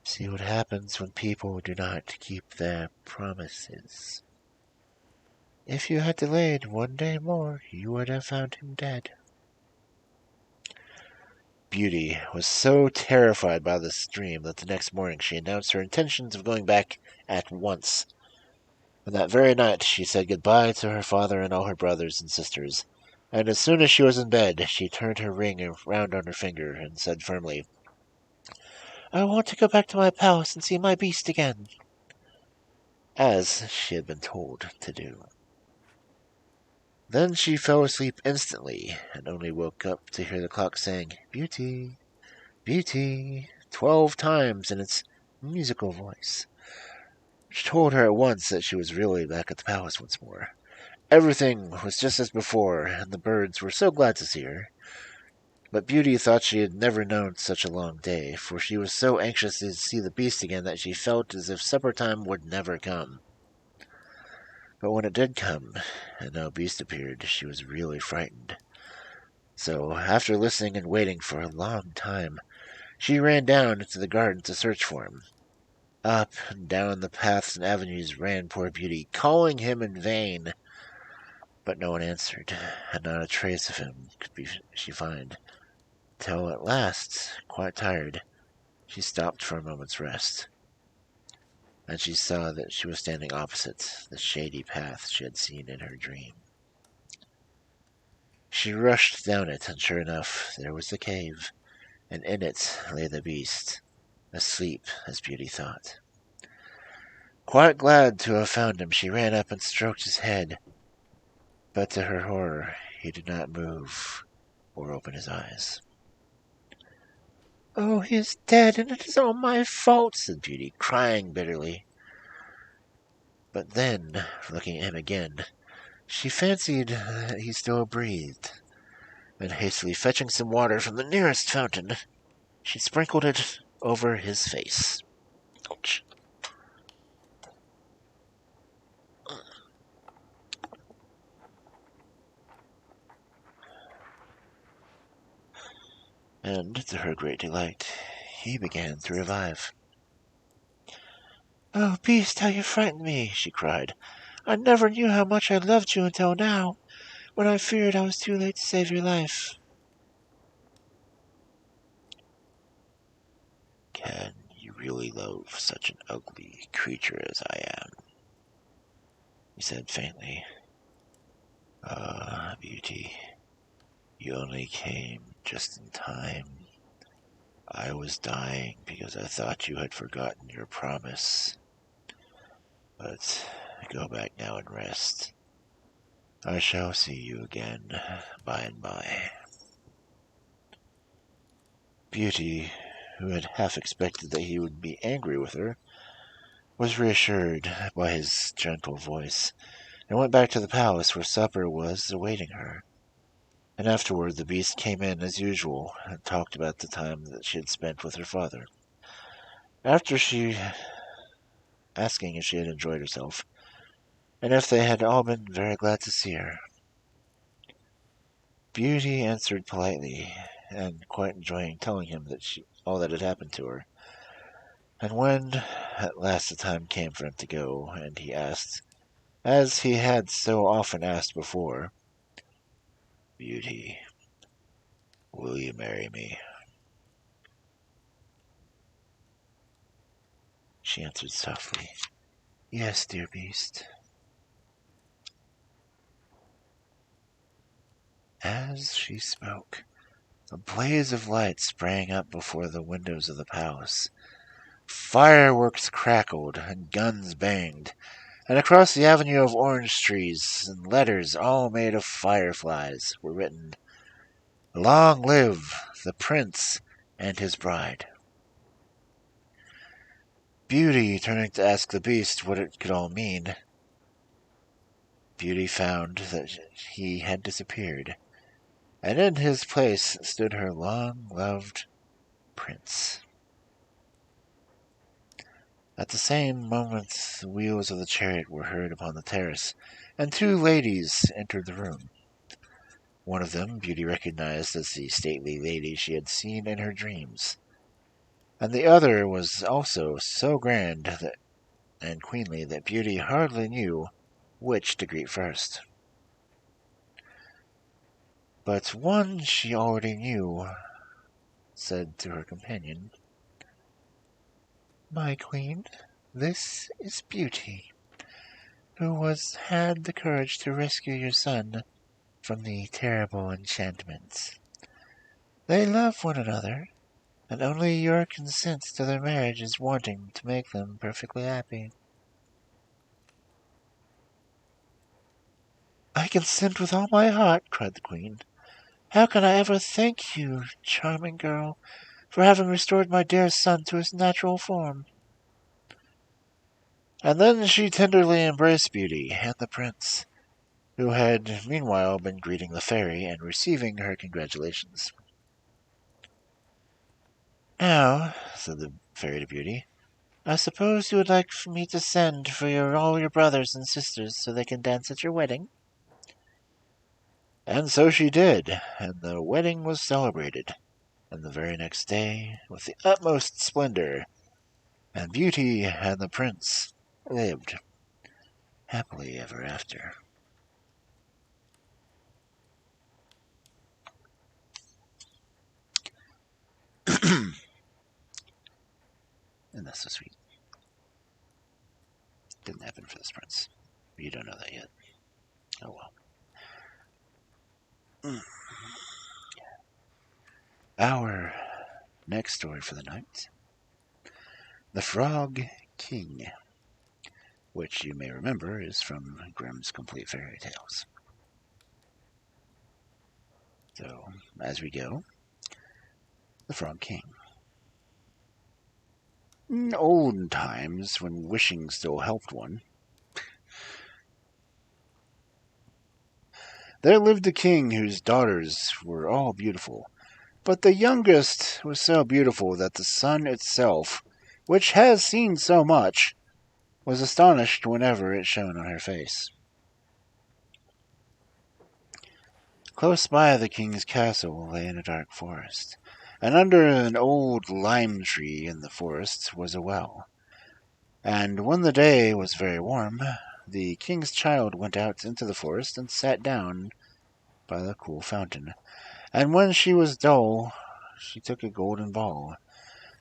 See what happens when people do not keep their promises. If you had delayed one day more, you would have found him dead." Beauty was so terrified by this dream that the next morning she announced her intentions of going back at once. And that very night she said goodbye to her father and all her brothers and sisters, and as soon as she was in bed she turned her ring round on her finger and said firmly, "I want to go back to my palace and see my beast again," as she had been told to do. Then she fell asleep instantly, and only woke up to hear the clock saying, "Beauty, Beauty," 12 times in its musical voice, which told her at once that she was really back at the palace once more. Everything was just as before, and the birds were so glad to see her. But Beauty thought she had never known such a long day, for she was so anxious to see the beast again that she felt as if supper time would never come. But when it did come, and no beast appeared, she was really frightened. So, after listening and waiting for a long time, she ran down into the garden to search for him. Up and down the paths and avenues ran poor Beauty, calling him in vain. But no one answered, and not a trace of him she find, till at last, quite tired, she stopped for a moment's rest, and she saw that she was standing opposite the shady path she had seen in her dream. She rushed down it, and sure enough, there was the cave, and in it lay the beast, asleep as Beauty thought. Quite glad to have found him, she ran up and stroked his head. But to her horror, he did not move or open his eyes. "Oh, he is dead, and it is all my fault," said Beauty, crying bitterly. But then, looking at him again, she fancied that he still breathed, and hastily fetching some water from the nearest fountain, she sprinkled it over his face. Ouch. And, to her great delight, he began to revive. "Oh, Beast, how you frightened me!" she cried. "I never knew how much I loved you until now, when I feared I was too late to save your life." Can you really love such an ugly creature as I am? He said faintly. Ah, Beauty, you only came just in time. I was dying because I thought you had forgotten your promise. But go back now and rest. I shall see you again by and by. Beauty, who had half expected that he would be angry with her, was reassured by his gentle voice, and went back to the palace where supper was awaiting her. And afterward the beast came in as usual, and talked about the time that she had spent with her father. After she asking if she had enjoyed herself, and if they had all been very glad to see her, Beauty answered politely, and quite enjoying telling him all that had happened to her. And when at last the time came for him to go, and he asked, as he had so often asked before, "Beauty, will you marry me?" She answered softly, "Yes, dear Beast." As she spoke, a blaze of light sprang up before the windows of the palace. Fireworks crackled, and guns banged, and across the avenue of orange trees, in letters all made of fireflies, were written, "Long live the prince and his bride." Beauty, turning to ask the beast what it could all mean, Beauty found that he had disappeared, and in his place stood her long-loved prince. At the same moment the wheels of the chariot were heard upon the terrace, and two ladies entered the room. One of them Beauty recognized as the stately lady she had seen in her dreams, and the other was also so grand and queenly that Beauty hardly knew which to greet first. But one she already knew said to her companion, "My queen, this is Beauty, who had the courage to rescue your son from the terrible enchantments. They love one another, and only your consent to their marriage is wanting to make them perfectly happy." "I consent with all my heart," cried the queen. "How can I ever thank you, charming girl, for having restored my dear son to his natural form?" And then she tenderly embraced Beauty and the prince, who had meanwhile been greeting the fairy and receiving her congratulations. "Now," said the fairy to Beauty, "I suppose you would like me to send for all your brothers and sisters so they can dance at your wedding?" And so she did, and the wedding was celebrated, and the very next day, with the utmost splendor, and Beauty and the prince lived happily ever after. And that's so sweet. Didn't happen for this prince. You don't know that yet. Oh well. Our next story for the night, The Frog King, which you may remember is from Grimm's Complete Fairy Tales. So, as we go, the Frog King. In olden times, when wishing still helped one, there lived a king whose daughters were all beautiful. But the youngest was so beautiful that the sun itself, which has seen so much, was astonished whenever it shone on her face. Close by the king's castle lay in a dark forest, and under an old lime tree in the forest was a well. And when the day was very warm, the king's child went out into the forest and sat down by the cool fountain. And when she was dull, she took a golden ball,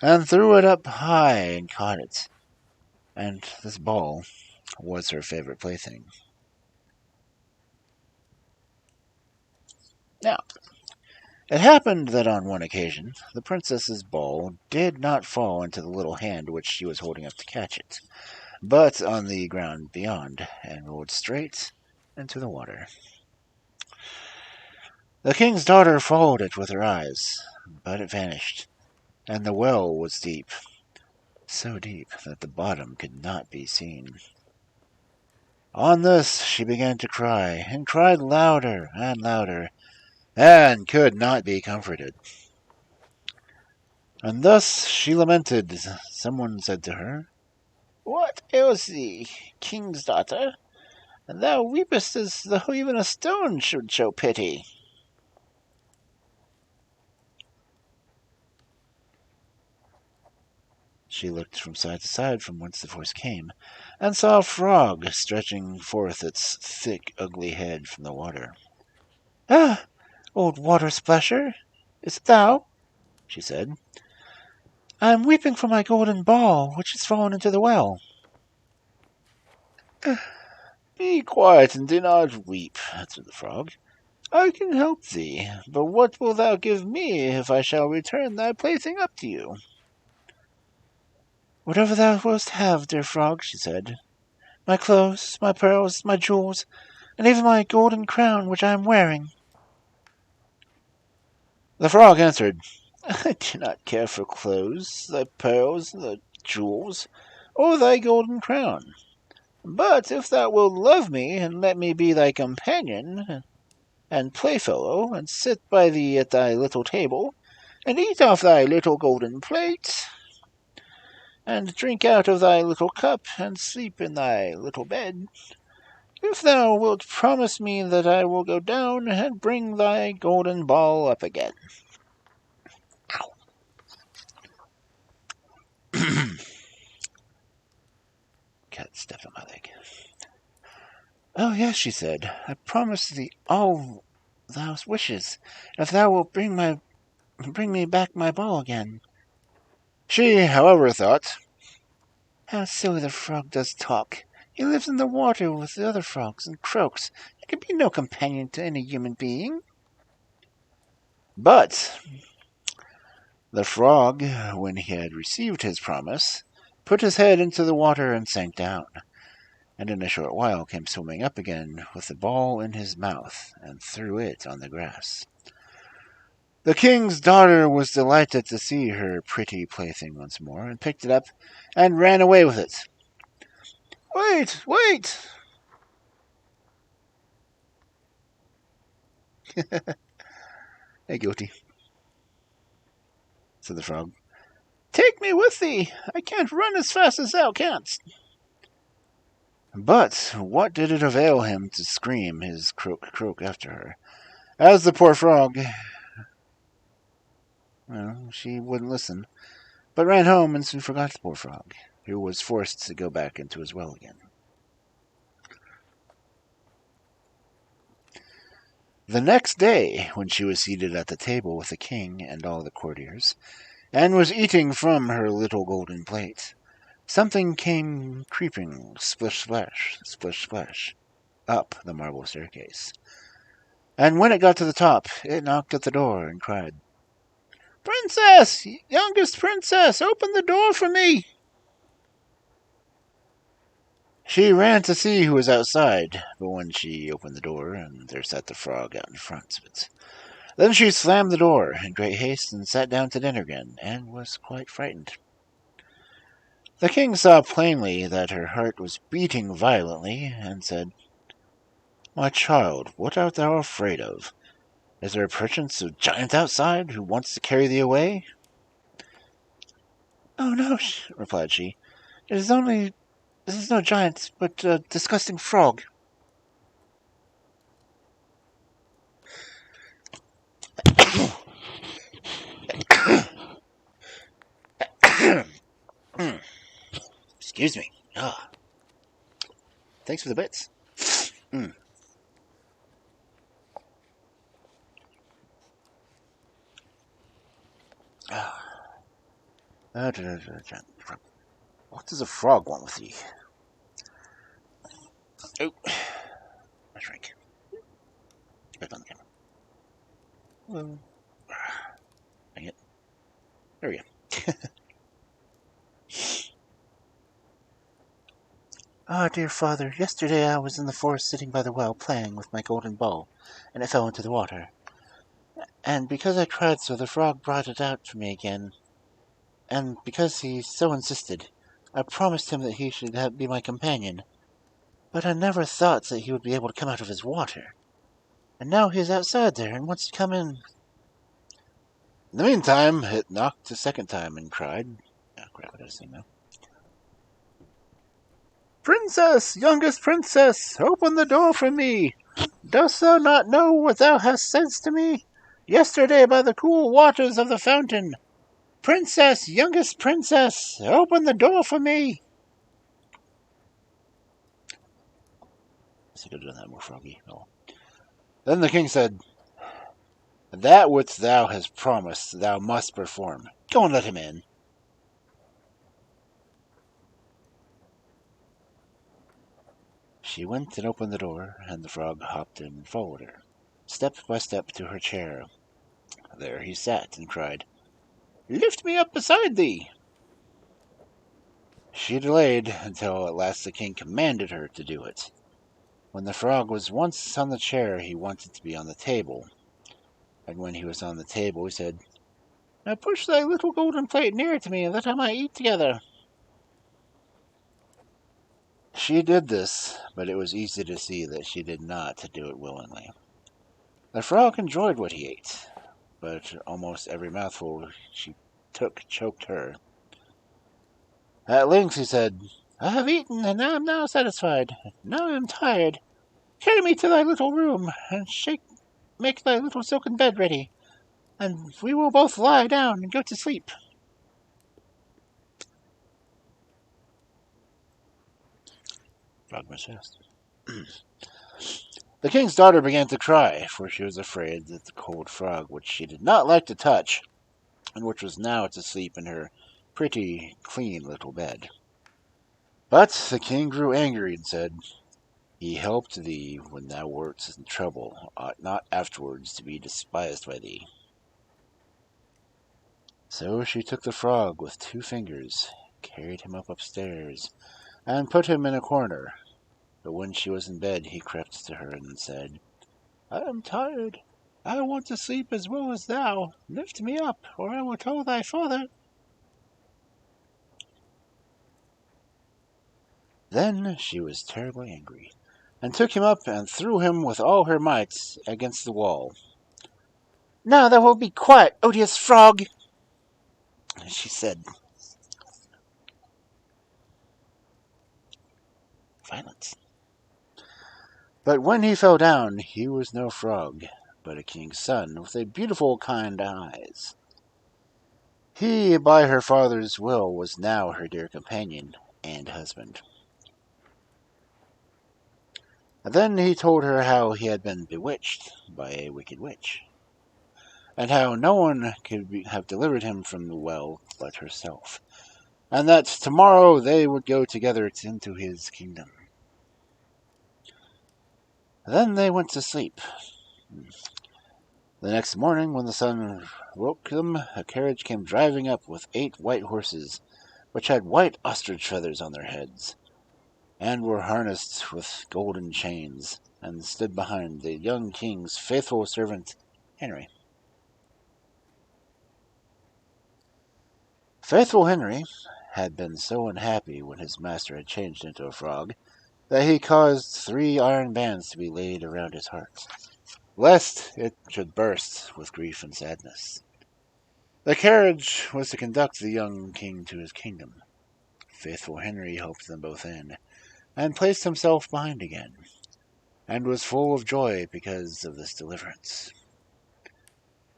and threw it up high and caught it. And this ball was her favorite plaything. Now, it happened that on one occasion, the princess's ball did not fall into the little hand which she was holding up to catch it, but on the ground beyond, and rolled straight into the water. The king's daughter followed it with her eyes, but it vanished, and the well was deep, so deep that the bottom could not be seen. On this she began to cry, and cried louder and louder, and could not be comforted. And thus she lamented. Someone said to her, "What ails thee, king's daughter? Thou weepest as though even a stone should show pity." She looked from side to side from whence the voice came, and saw a frog stretching forth its thick, ugly head from the water. "Ah, old water splasher, is it thou?" she said. "I am weeping for my golden ball, which has fallen into the well." "Be quiet and do not weep," answered the frog. "I can help thee, but what wilt thou give me if I shall return thy plaything up to you?" "Whatever thou wilt have, dear frog," she said. "My clothes, my pearls, my jewels, and even my golden crown which I am wearing." The frog answered, "I do not care for clothes, thy pearls, the jewels, or thy golden crown. But if thou wilt love me, and let me be thy companion and playfellow, and sit by thee at thy little table, and eat off thy little golden plate, and drink out of thy little cup, and sleep in thy little bed, if thou wilt promise me that I will go down and bring thy golden ball up again." Cat stepped on my leg. "Oh, yes," she said, "I promise thee all thou wishes, if thou wilt bring me back my ball again." She, however, thought, "How silly the frog does talk. He lives in the water with the other frogs and croaks, and can be no companion to any human being." But the frog, when he had received his promise, put his head into the water and sank down, and in a short while came swimming up again with the ball in his mouth, and threw it on the grass. The king's daughter was delighted to see her pretty plaything once more, and picked it up and ran away with it. "Wait, wait!" "Hey, guilty," said the frog. "Take me with thee. I can't run as fast as thou canst." But what did it avail him to scream his croak croak after her? As the poor frog, well, she wouldn't listen, but ran home and soon forgot the poor frog, who was forced to go back into his well again. The next day, when she was seated at the table with the king and all the courtiers, and was eating from her little golden plate, something came creeping, splish splash, up the marble staircase. And when it got to the top, it knocked at the door and cried, "Princess! Youngest princess! Open the door for me!" She ran to see who was outside, but when she opened the door, and there sat the frog out in front of it, Then she slammed the door in great haste and sat down to dinner again, and was quite frightened. The king saw plainly that her heart was beating violently, and said, "My child, what art thou afraid of? Is there perchance a giant outside who wants to carry thee away?" "Oh, no," replied she. This is no giant, but a disgusting frog." Excuse me. Thanks for the bits. What does a frog want with thee? Oh, my drink. Back on the camera. Well, dang it. There we go. "Ah, dear father, yesterday I was in the forest sitting by the well playing with my golden ball, and it fell into the water. And because I tried so, the frog brought it out for me again. And because he so insisted, I promised him that he should be my companion. But I never thought that he would be able to come out of his water. And now he is outside there and wants to come in." In the meantime, it knocked a second time and cried, "Oh, crap, I gotta sing now. Princess, youngest princess, open the door for me. Dost thou not know what thou hast said to me yesterday by the cool waters of the fountain? Princess, youngest princess, open the door for me." I could have done that more froggy. Oh. Then the king said, "That which thou hast promised thou must perform. Go and let him in." She went and opened the door, and the frog hopped in and followed her, step by step, to her chair. There he sat and cried, "Lift me up beside thee." She delayed until at last the king commanded her to do it. When the frog was once on the chair, he wanted to be on the table. And when he was on the table, he said, "Now push thy little golden plate nearer to me, that I might eat together." She did this, but it was easy to see that she did not do it willingly. The frog enjoyed what he ate, but almost every mouthful she took choked her. At length he said, "I have eaten, and I am now satisfied. Now I am tired. Carry me to thy little room, and make thy little silken bed ready, and we will both lie down and go to sleep." Frog must fast. The king's daughter began to cry, for she was afraid that the cold frog, which she did not like to touch, and which was now to sleep in her pretty, clean little bed. But the king grew angry and said, "He helped thee when thou wert in trouble, ought not afterwards to be despised by thee." So she took the frog with 2 fingers, carried him upstairs, and put him in a corner. But when she was in bed, he crept to her and said, "I am tired. I want to sleep as well as thou. Lift me up, or I will tell thy father." Then she was terribly angry, and took him up and threw him with all her might against the wall. "Now thou wilt be quiet, odious frog," she said. Violence. But when he fell down, he was no frog, but a king's son with a beautiful kind eyes. He, by her father's will, was now her dear companion and husband. Then he told her how he had been bewitched by a wicked witch, and how no one could have delivered him from the well but herself, and that tomorrow they would go together into his kingdom. Then they went to sleep. The next morning, when the sun woke them, a carriage came driving up with 8 white horses, which had white ostrich feathers on their heads, and were harnessed with golden chains, and stood behind the young king's faithful servant Henry. Faithful Henry had been so unhappy when his master had changed into a frog that he caused 3 iron bands to be laid around his heart, lest it should burst with grief and sadness. The carriage was to conduct the young king to his kingdom. Faithful Henry helped them both in, and placed himself behind again, and was full of joy because of this deliverance.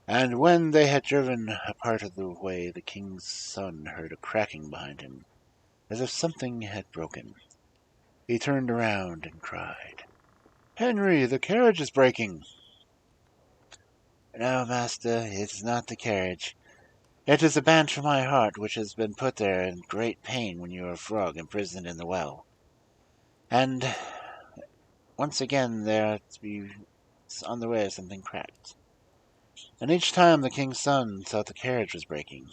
And when they had driven a part of the way, the king's son heard a cracking behind him, as if something had broken. He turned around and cried, "Henry, the carriage is breaking." "No, master, it is not the carriage. It is a band for my heart, which has been put there in great pain when you were a frog imprisoned in the well. And once again there to be on the way something cracked." And each time the king's son thought the carriage was breaking,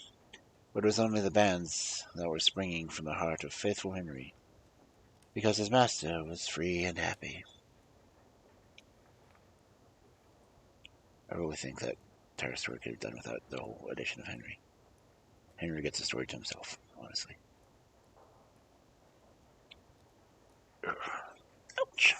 but it was only the bands that were springing from the heart of faithful Henry, because his master was free and happy. I really think that entire story could have done without the whole edition of Henry. Henry gets a story to himself, honestly. Ouch.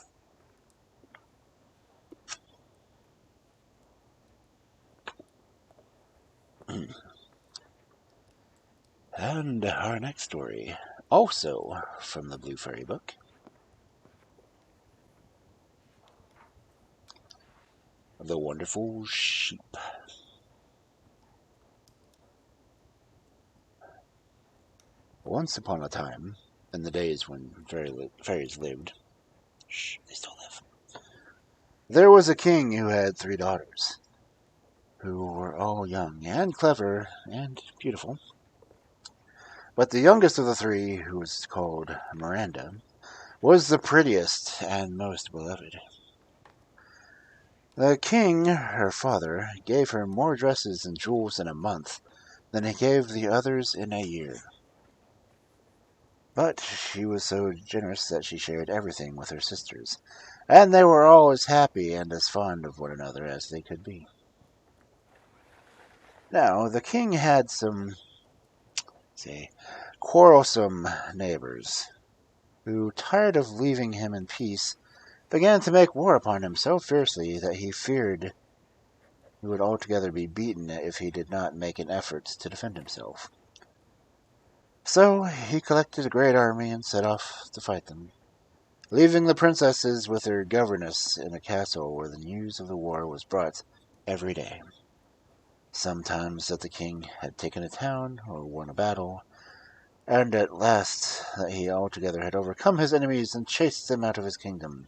And our next story, also from the Blue Fairy book, The Wonderful Sheep. Once upon a time, in the days when fairies lived, they still live, there was a king who had 3 daughters, who were all young and clever and beautiful. But the youngest of the 3, who was called Miranda, was the prettiest and most beloved. The king, her father, gave her more dresses and jewels in a month than he gave the others in a year. But she was so generous that she shared everything with her sisters, and they were all as happy and as fond of one another as they could be. Now, the king had some, quarrelsome neighbors, who, tired of leaving him in peace, began to make war upon him so fiercely that he feared he would altogether be beaten if he did not make an effort to defend himself. So he collected a great army and set off to fight them, leaving the princesses with their governess in a castle where the news of the war was brought every day. Sometimes that the king had taken a town or won a battle, and at last that he altogether had overcome his enemies and chased them out of his kingdom,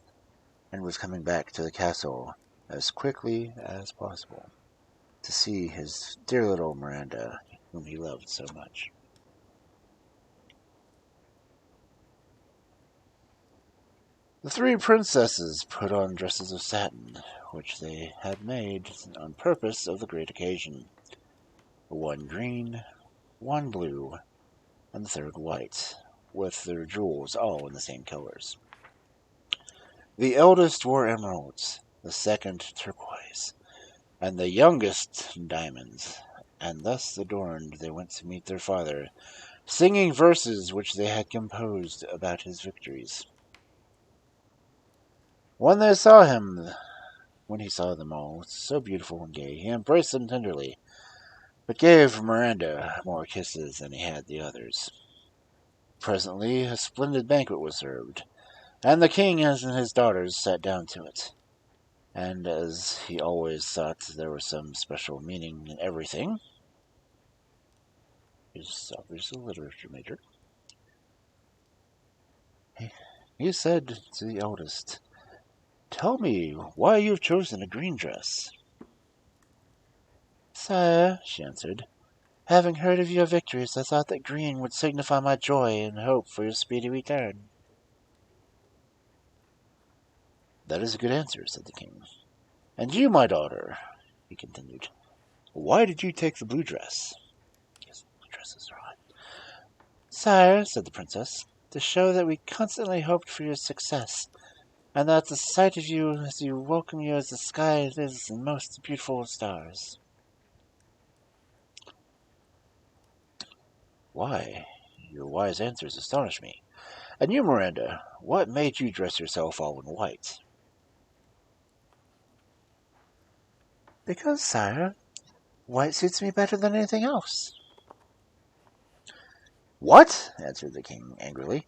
and was coming back to the castle as quickly as possible to see his dear little Miranda, whom he loved so much. The 3 princesses put on dresses of satin, which they had made on purpose of the great occasion. 1 green, 1 blue, and the 3rd white, with their jewels all in the same colors. The eldest wore emeralds, the second turquoise, and the youngest diamonds, and thus adorned they went to meet their father, singing verses which they had composed about his victories. When he saw them all so beautiful and gay, he embraced them tenderly, but gave Miranda more kisses than he had the others. Presently a splendid banquet was served, and the king and his daughters sat down to it. And as he always thought there was some special meaning in everything, he's obviously a literature major, he said to the eldest, "Tell me why you have chosen a green dress." "Sire," she answered, "having heard of your victories, I thought that green would signify my joy and hope for your speedy return." "That is a good answer," said the king. "And you, my daughter," he continued, "why did you take the blue dress?" Yes, blue dresses are hot. "Sire," said the princess, "to show that we constantly hoped for your success, and that the sight of you as you welcome you as the sky is the most beautiful of stars." Why? Your wise answers astonish me. And you, Miranda, what made you dress yourself all in white? Because, sire, white suits me better than anything else. What? Answered the king angrily.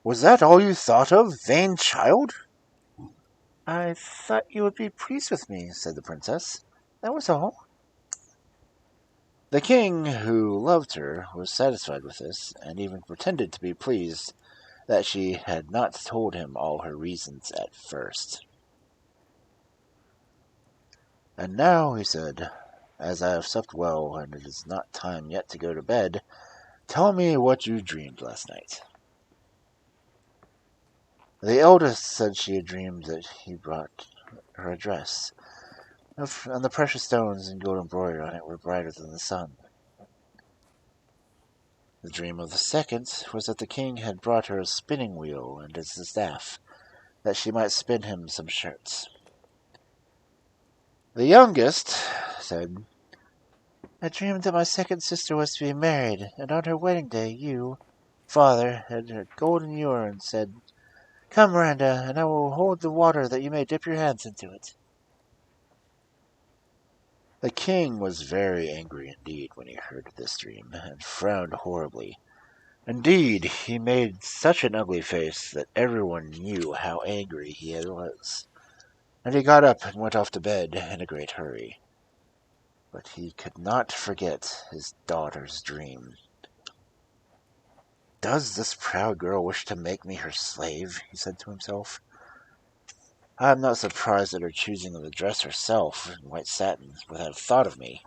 Was that all you thought of, vain child? I thought you would be pleased with me, said the princess. That was all. The king, who loved her, was satisfied with this, and even pretended to be pleased that she had not told him all her reasons at first. And now, he said, as I have supped well, and it is not time yet to go to bed, tell me what you dreamed last night. The eldest said she had dreamed that he brought her a dress, and the precious stones and gold embroidery on it were brighter than the sun. The dream of the second was that the king had brought her a spinning wheel and as a staff, that she might spin him some shirts. The youngest said, I dreamed that my second sister was to be married, and on her wedding day you, father, had a golden ewer and said, Come, Miranda, and I will hold the water that you may dip your hands into it. The king was very angry indeed when he heard this dream, and frowned horribly. Indeed, he made such an ugly face that everyone knew how angry he was, and he got up and went off to bed in a great hurry. But he could not forget his daughter's dream. Does this proud girl wish to make me her slave? He said to himself. I am not surprised at her choosing the dress herself in white satin without a thought of me.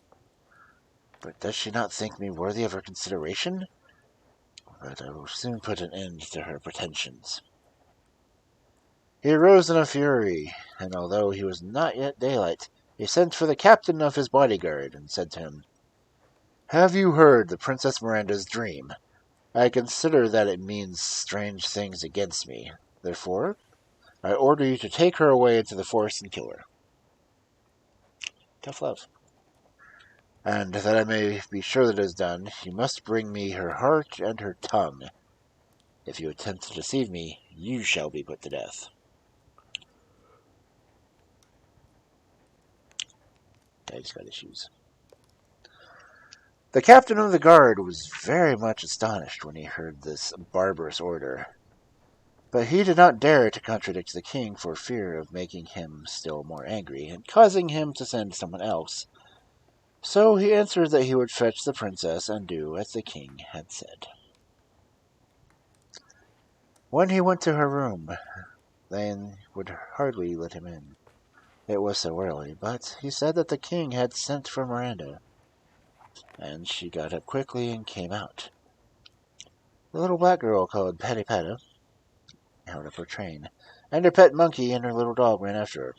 But does she not think me worthy of her consideration? But I will soon put an end to her pretensions. He arose in a fury, and although he was not yet daylight, he sent for the captain of his bodyguard and said to him, Have you heard the Princess Miranda's dream? I consider that it means strange things against me. Therefore, I order you to take her away into the forest and kill her. Tough love. And that I may be sure that it is done, you must bring me her heart and her tongue. If you attempt to deceive me, you shall be put to death. Daddy's got issues. The captain of the guard was very much astonished when he heard this barbarous order. But he did not dare to contradict the king for fear of making him still more angry and causing him to send someone else. So he answered that he would fetch the princess and do as the king had said. When he went to her room, they would hardly let him in. It was so early, but he said that the king had sent for Miranda, and she got up quickly and came out. The little black girl called Patty Pata held up her train, and her pet monkey and her little dog ran after her.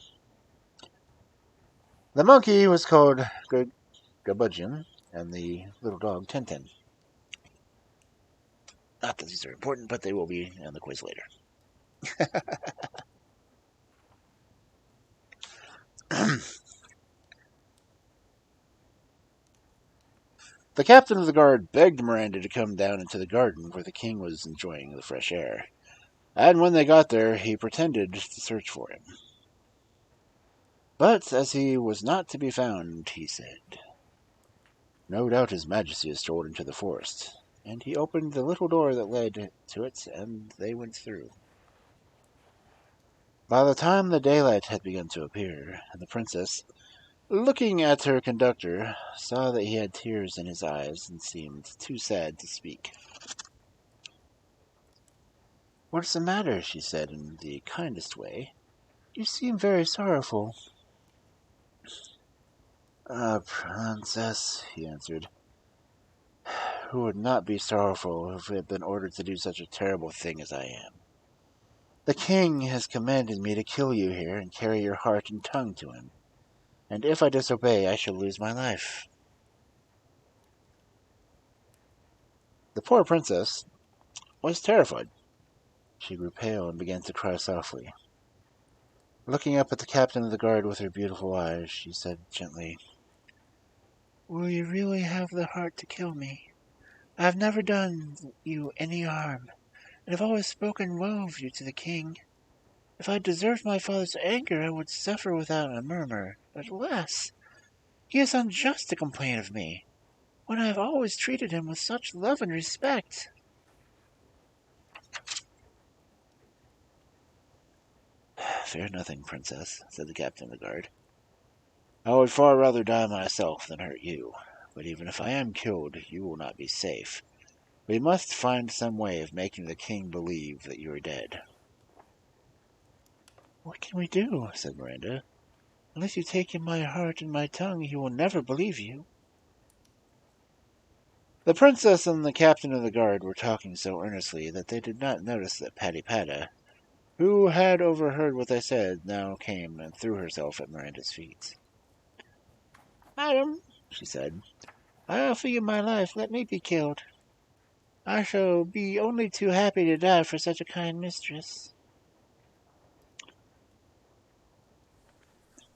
The monkey was called Gabudgeon, and the little dog Tintin. Not that these are important, but they will be on the quiz later. The captain of the guard begged Miranda to come down into the garden where the king was enjoying the fresh air, and when they got there he pretended to search for him. But as he was not to be found, he said, No doubt his majesty has strolled into the forest, and he opened the little door that led to it, and they went through. By the time the daylight had begun to appear, the princess, looking at her conductor, saw that he had tears in his eyes and seemed too sad to speak. What's the matter? She said in the kindest way. You seem very sorrowful. Princess, he answered, who would not be sorrowful if we had been ordered to do such a terrible thing as I am? The king has commanded me to kill you here and carry your heart and tongue to him, and if I disobey I shall lose my life. The poor princess was terrified. She grew pale and began to cry softly. Looking up at the captain of the guard with her beautiful eyes, she said gently, Will you really have the heart to kill me? I've never done you any harm, and have always spoken well of you to the king. If I deserved my father's anger, I would suffer without a murmur. But alas, he is unjust to complain of me, when I have always treated him with such love and respect. Fear nothing, princess, said the captain of the guard. I would far rather die myself than hurt you. But even if I am killed, you will not be safe. We must find some way of making the king believe that you are dead. What can we do? Said Miranda. Unless you take in my heart and my tongue, he will never believe you. The princess and the captain of the guard were talking so earnestly that they did not notice that Patypata, who had overheard what they said, now came and threw herself at Miranda's feet. Madam, she said, I offer you my life. Let me be killed. I shall be only too happy to die for such a kind mistress.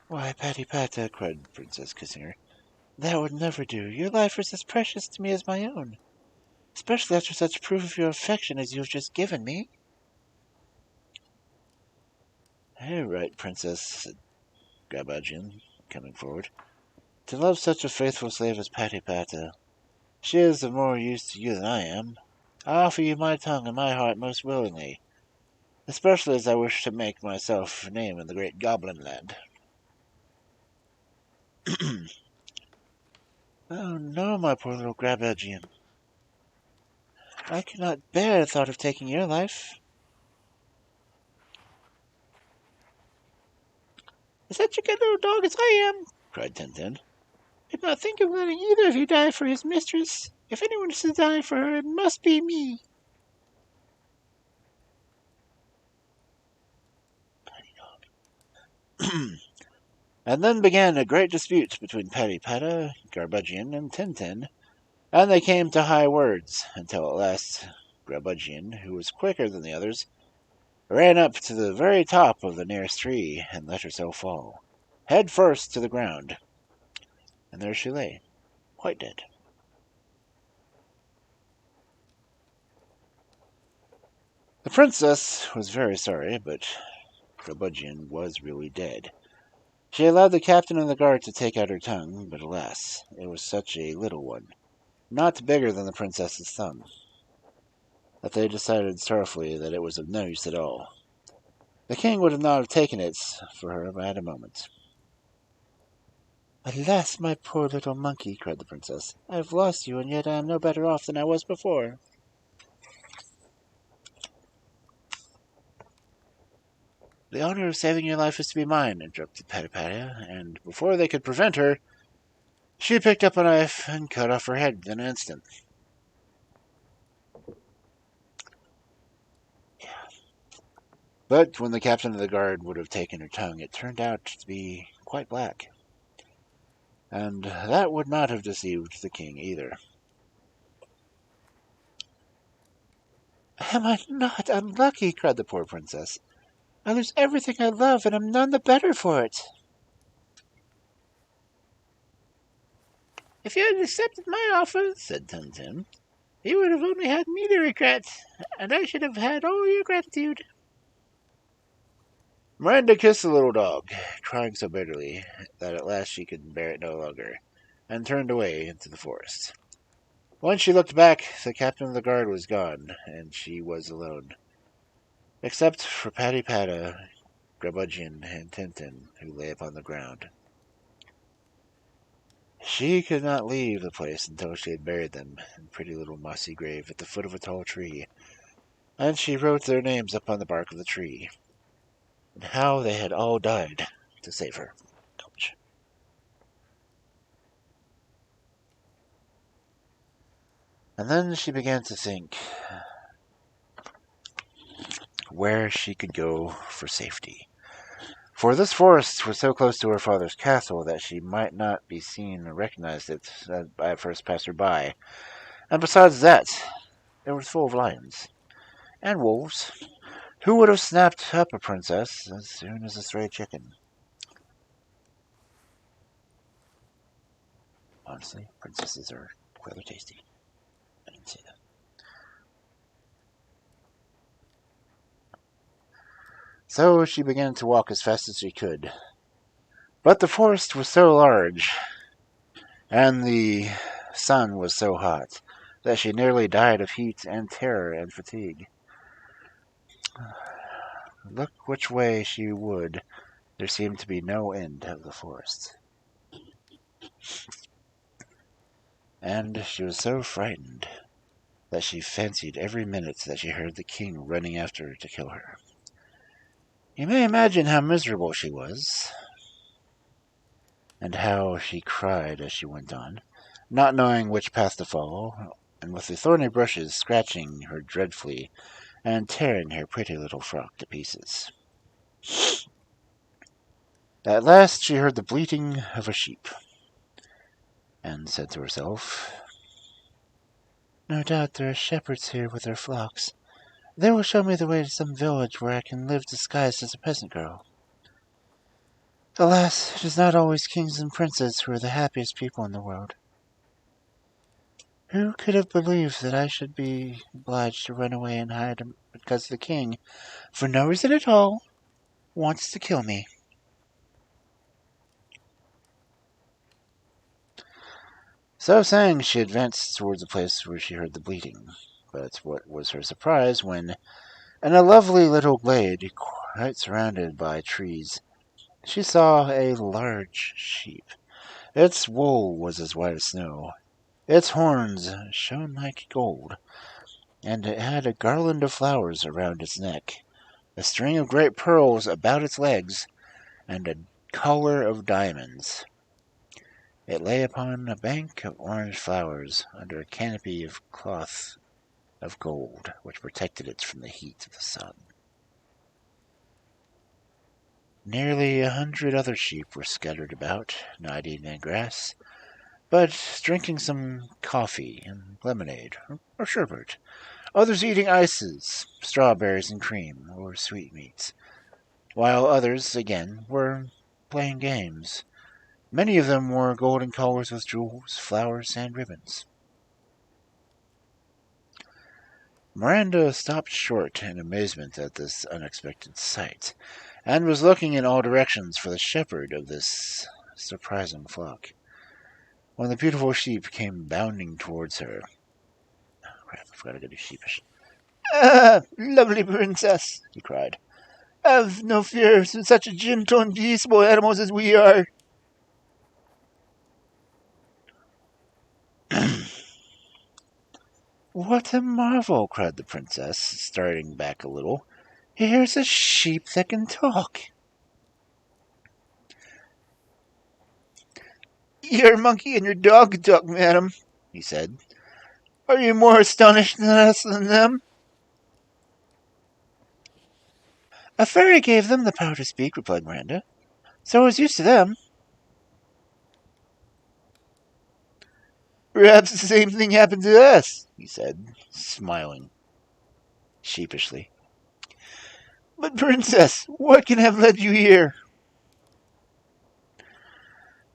Why, Patypata, cried the princess, kissing her, that would never do. Your life is as precious to me as my own, especially after such proof of your affection as you have just given me. You're right, princess, said Grabagian, coming forward. To love such a faithful slave as Patypata, she is of more use to you than I am. I offer you my tongue and my heart most willingly, especially as I wish to make myself a name in the great goblin land. Oh, no, my poor little Grabagian. I cannot bear the thought of taking your life. Such a good little dog as I am, cried Tintin. Did not think of letting either of you die for his mistress. If anyone is to die for her, it must be me. And then began a great dispute between Patypata, Grabugeon, and Tintin, and they came to high words, until at last Grabugeon, who was quicker than the others, ran up to the very top of the nearest tree and let herself fall, head first to the ground. And there she lay, quite dead. The princess was very sorry, but Grabugeon was really dead. She allowed the captain of the guard to take out her tongue, but alas, it was such a little one, not bigger than the princess's thumb, that they decided sorrowfully that it was of no use at all. The king would not have taken it for her at a moment. Alas, my poor little monkey, cried the princess. I have lost you, and yet I am no better off than I was before. The honor of saving your life is to be mine, interrupted Patypata, and before they could prevent her, she picked up a knife and cut off her head in an instant. But when the captain of the guard would have taken her tongue, it turned out to be quite black. And that would not have deceived the king either. Am I not unlucky? Cried the poor princess. I lose everything I love, and am none the better for it. If you had accepted my offer, said Tintin, you would have only had me to regret, and I should have had all your gratitude. Miranda kissed the little dog, crying so bitterly that at last she could bear it no longer, and turned away into the forest. When she looked back, the captain of the guard was gone, and she was alone, except for Patypata, Grabugeon, and Tintin, who lay upon the ground. She could not leave the place until she had buried them in a pretty little mossy grave at the foot of a tall tree, and she wrote their names upon the bark of the tree, and how they had all died to save her. And then she began to think where she could go for safety. For this forest was so close to her father's castle that she might not be seen or recognized it at first passer-by. And besides that, it was full of lions and wolves, who would have snapped up a princess as soon as a stray chicken. Honestly, princesses are rather tasty. So she began to walk as fast as she could. But the forest was so large, and the sun was so hot, that she nearly died of heat and terror and fatigue. Look which way she would, there seemed to be no end of the forest. And she was so frightened that she fancied every minute that she heard the king running after her to kill her. You may imagine how miserable she was, and how she cried as she went on, not knowing which path to follow, and with the thorny bushes scratching her dreadfully and tearing her pretty little frock to pieces. At last she heard the bleating of a sheep, and said to herself, "No doubt there are shepherds here with their flocks. They will show me the way to some village where I can live disguised as a peasant girl. Alas, it is not always kings and princes who are the happiest people in the world. Who could have believed that I should be obliged to run away and hide because the king, for no reason at all, wants to kill me?" So saying, she advanced towards the place where she heard the bleating. But what was her surprise when, in a lovely little glade, quite surrounded by trees, she saw a large sheep. Its wool was as white as snow, its horns shone like gold, and it had a garland of flowers around its neck, a string of great pearls about its legs, and a collar of diamonds. It lay upon a bank of orange flowers under a canopy of cloth of gold, which protected it from the heat of the sun. Nearly 100 other sheep were scattered about, not eating the grass, but drinking some coffee and lemonade or sherbet. Others eating ices, strawberries and cream, or sweetmeats, while others, again, were playing games. Many of them wore golden collars with jewels, flowers, and ribbons. Miranda stopped short in amazement at this unexpected sight, and was looking in all directions for the shepherd of this surprising flock, when the beautiful sheep came bounding towards her. Oh, crap, I forgot to do sheepish. "Ah, lovely princess," he cried. "Have no fear, such gentle and peaceable animals as we are." "What a marvel!" cried the princess, starting back a little. "Here's a sheep that can talk." "Your monkey and your dog can talk, madam," he said. "Are you more astonished than us than them?" "A fairy gave them the power to speak," replied Miranda. "So I was used to them." "Perhaps the same thing happened to us," he said, smiling sheepishly. "But, princess, what can have led you here?"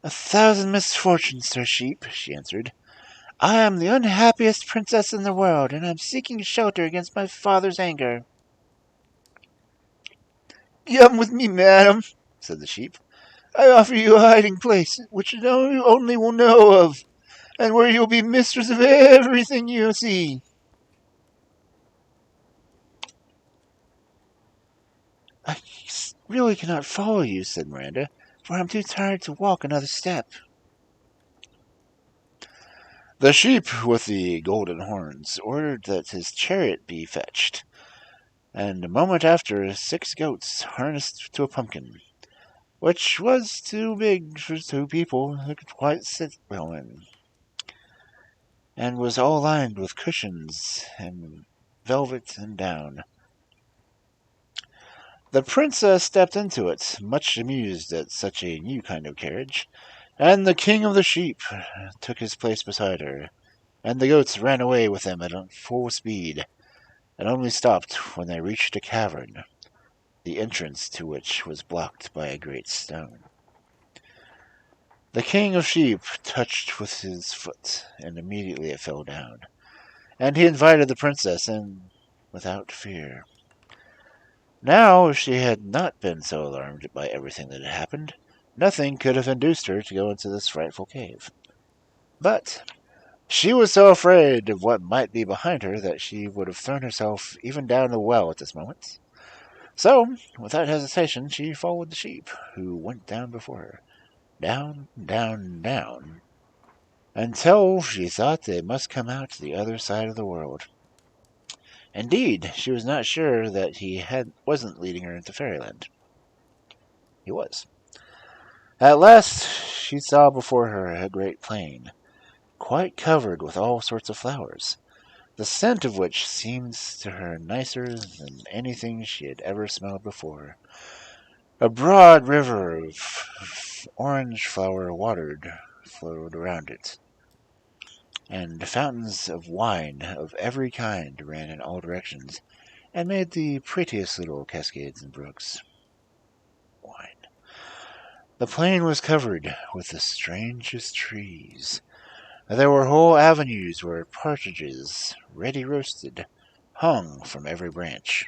"1,000 misfortunes, sir sheep," she answered. "I am the unhappiest princess in the world, and I am seeking shelter against my father's anger." "Come with me, madam," said the sheep. "I offer you a hiding place, which you only will know of, and where you will be mistress of everything you see." "I really cannot follow you," said Miranda, "for I am too tired to walk another step." The sheep with the golden horns ordered that his chariot be fetched, and a moment after 6 goats harnessed to a pumpkin, which was too big for 2 people who could quite sit well in, and was all lined with cushions and velvet and down. The princess stepped into it, much amused at such a new kind of carriage, and the king of the sheep took his place beside her, and the goats ran away with him at full speed, and only stopped when they reached a cavern, the entrance to which was blocked by a great stone. The king of sheep touched with his foot, and immediately it fell down, and he invited the princess in without fear. Now, if she had not been so alarmed by everything that had happened, nothing could have induced her to go into this frightful cave. But she was so afraid of what might be behind her that she would have thrown herself even down the well at this moment. So, without hesitation, she followed the sheep, who went down before her. Down, down, down, until she thought they must come out to the other side of the world. Indeed, she was not sure that wasn't leading her into fairyland. He was. At last, she saw before her a great plain, quite covered with all sorts of flowers, the scent of which seemed to her nicer than anything she had ever smelled before. A broad river of orange flower water flowed around it, and fountains of wine of every kind ran in all directions, and made the prettiest little cascades and brooks. Wine. The plain was covered with the strangest trees. There were whole avenues where partridges, ready roasted, hung from every branch.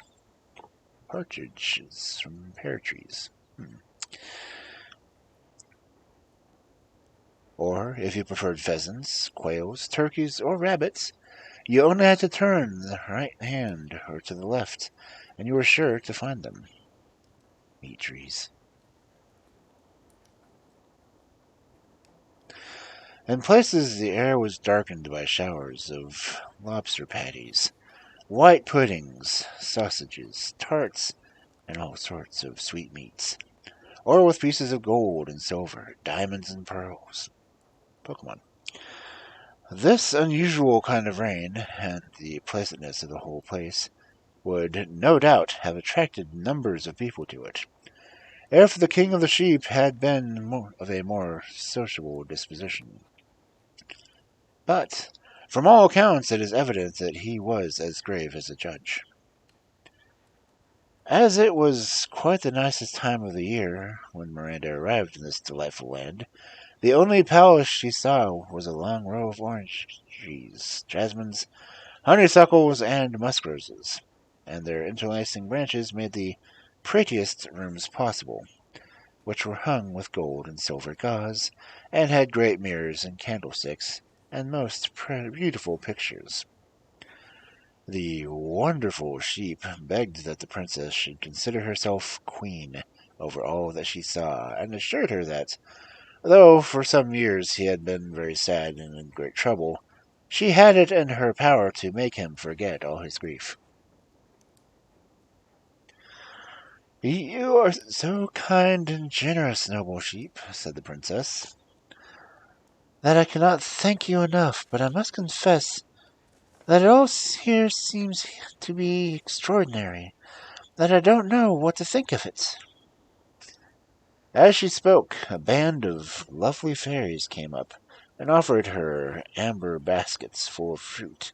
Partridges from pear trees. Or, if you preferred pheasants, quails, turkeys, or rabbits, you only had to turn the right hand or to the left, and you were sure to find them. Meat trees. In places, the air was darkened by showers of lobster patties, white puddings, sausages, tarts, and all sorts of sweetmeats, or with pieces of gold and silver, diamonds and pearls. Pokemon. This unusual kind of rain, and the pleasantness of the whole place, would no doubt have attracted numbers of people to it, if the king of the sheep had been of a more sociable disposition. But, from all accounts, it is evident that he was as grave as a judge. As it was quite the nicest time of the year when Miranda arrived in this delightful land, the only palace she saw was a long row of orange trees, jasmines, honeysuckles, and musk roses, and their interlacing branches made the prettiest rooms possible, which were hung with gold and silver gauze, and had great mirrors and candlesticks, and most beautiful pictures. The wonderful sheep begged that the princess should consider herself queen over all that she saw, and assured her that, though for some years he had been very sad and in great trouble, she had it in her power to make him forget all his grief. "You are so kind and generous, noble sheep," said the princess, "that I cannot thank you enough, but I must confess that it all here seems to be extraordinary, that I don't know what to think of it." As she spoke, a band of lovely fairies came up and offered her amber baskets full of fruit,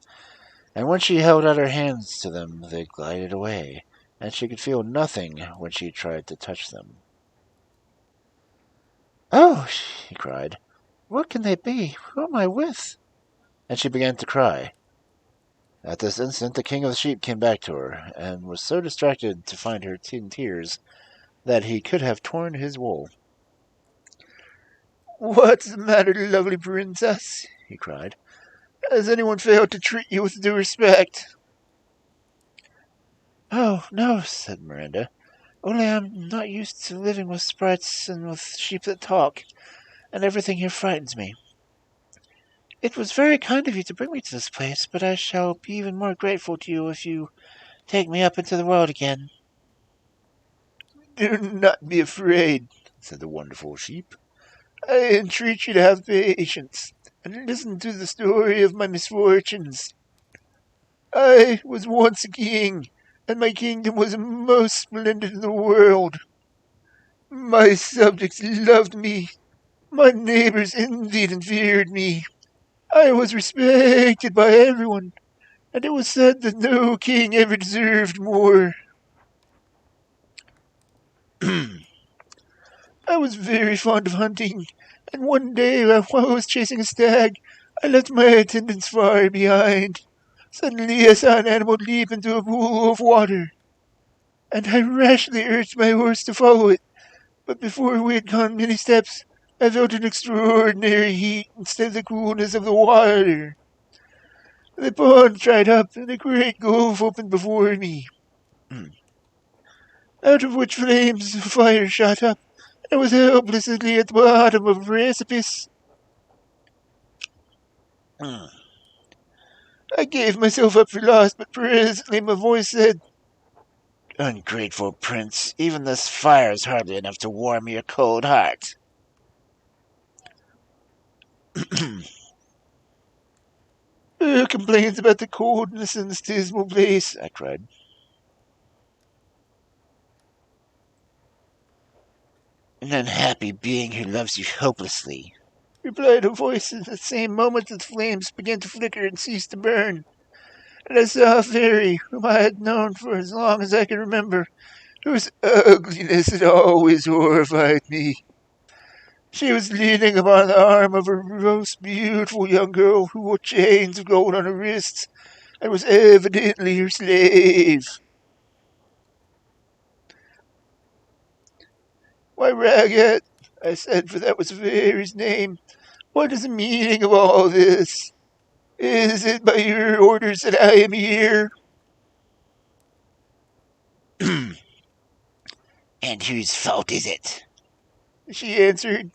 and when she held out her hands to them they glided away, and she could feel nothing when she tried to touch them. "Oh," she cried, "what can they be? Who am I with?" And she began to cry. At this instant the king of the sheep came back to her, and was so distracted to find her in tears that he could have torn his wool. "What's the matter, lovely princess?" he cried. "Has anyone failed to treat you with due respect?" "Oh, no," said Miranda. "Only I'm not used to living with sprites and with sheep that talk, and everything here frightens me. It was very kind of you to bring me to this place, but I shall be even more grateful to you if you take me up into the world again." "Do not be afraid," said the wonderful sheep. "I entreat you to have patience, and listen to the story of my misfortunes. I was once a king, and my kingdom was the most splendid in the world. My subjects loved me, my neighbors envied and feared me. I was respected by everyone, and it was said that no king ever deserved more. I was very fond of hunting, and one day while I was chasing a stag, I left my attendants far behind. Suddenly I saw an animal leap into a pool of water, and I rashly urged my horse to follow it. But before we had gone many steps, I felt an extraordinary heat instead of the coolness of the water. The pond dried up, and a great gulf opened before me, out of which flames of fire shot up. I was helplessly at the bottom of a precipice. I gave myself up for lost, but presently my voice said, Ungrateful prince, even this fire is hardly enough to warm your cold heart. "Who complains about the coldness in this dismal place?" I cried. An unhappy being who loves you hopelessly, replied a voice. At the same moment the flames began to flicker and cease to burn, and I saw a fairy whom I had known for as long as I could remember, whose ugliness had always horrified me. She was leaning upon the arm of a most beautiful young girl who wore chains of gold on her wrists and was evidently her slave. "Why, Ragged," I said, for that was the fairy's name, "what is the meaning of all this? Is it by your orders that I am here?" and whose fault is it? She answered,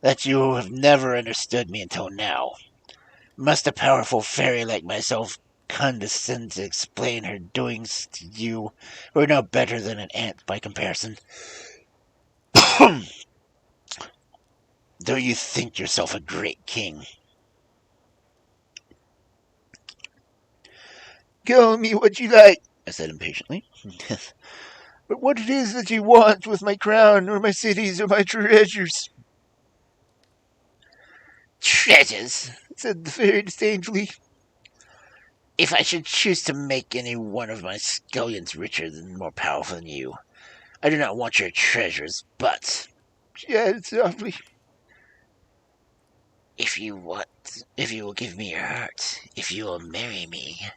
That you have never understood me until now. Must a powerful fairy like myself condescend to explain her doings to you, who are no better than an ant by comparison? Though you think yourself a great king. "Call me what you like," I said impatiently. "But what it is that you want with my crown, or my cities, or my treasures?" Treasures? said the fairy disdainfully. If I should choose to make any one of my scullions richer and more powerful than you, I do not want your treasures, but she added softly, if you will give me your heart, if you will marry me,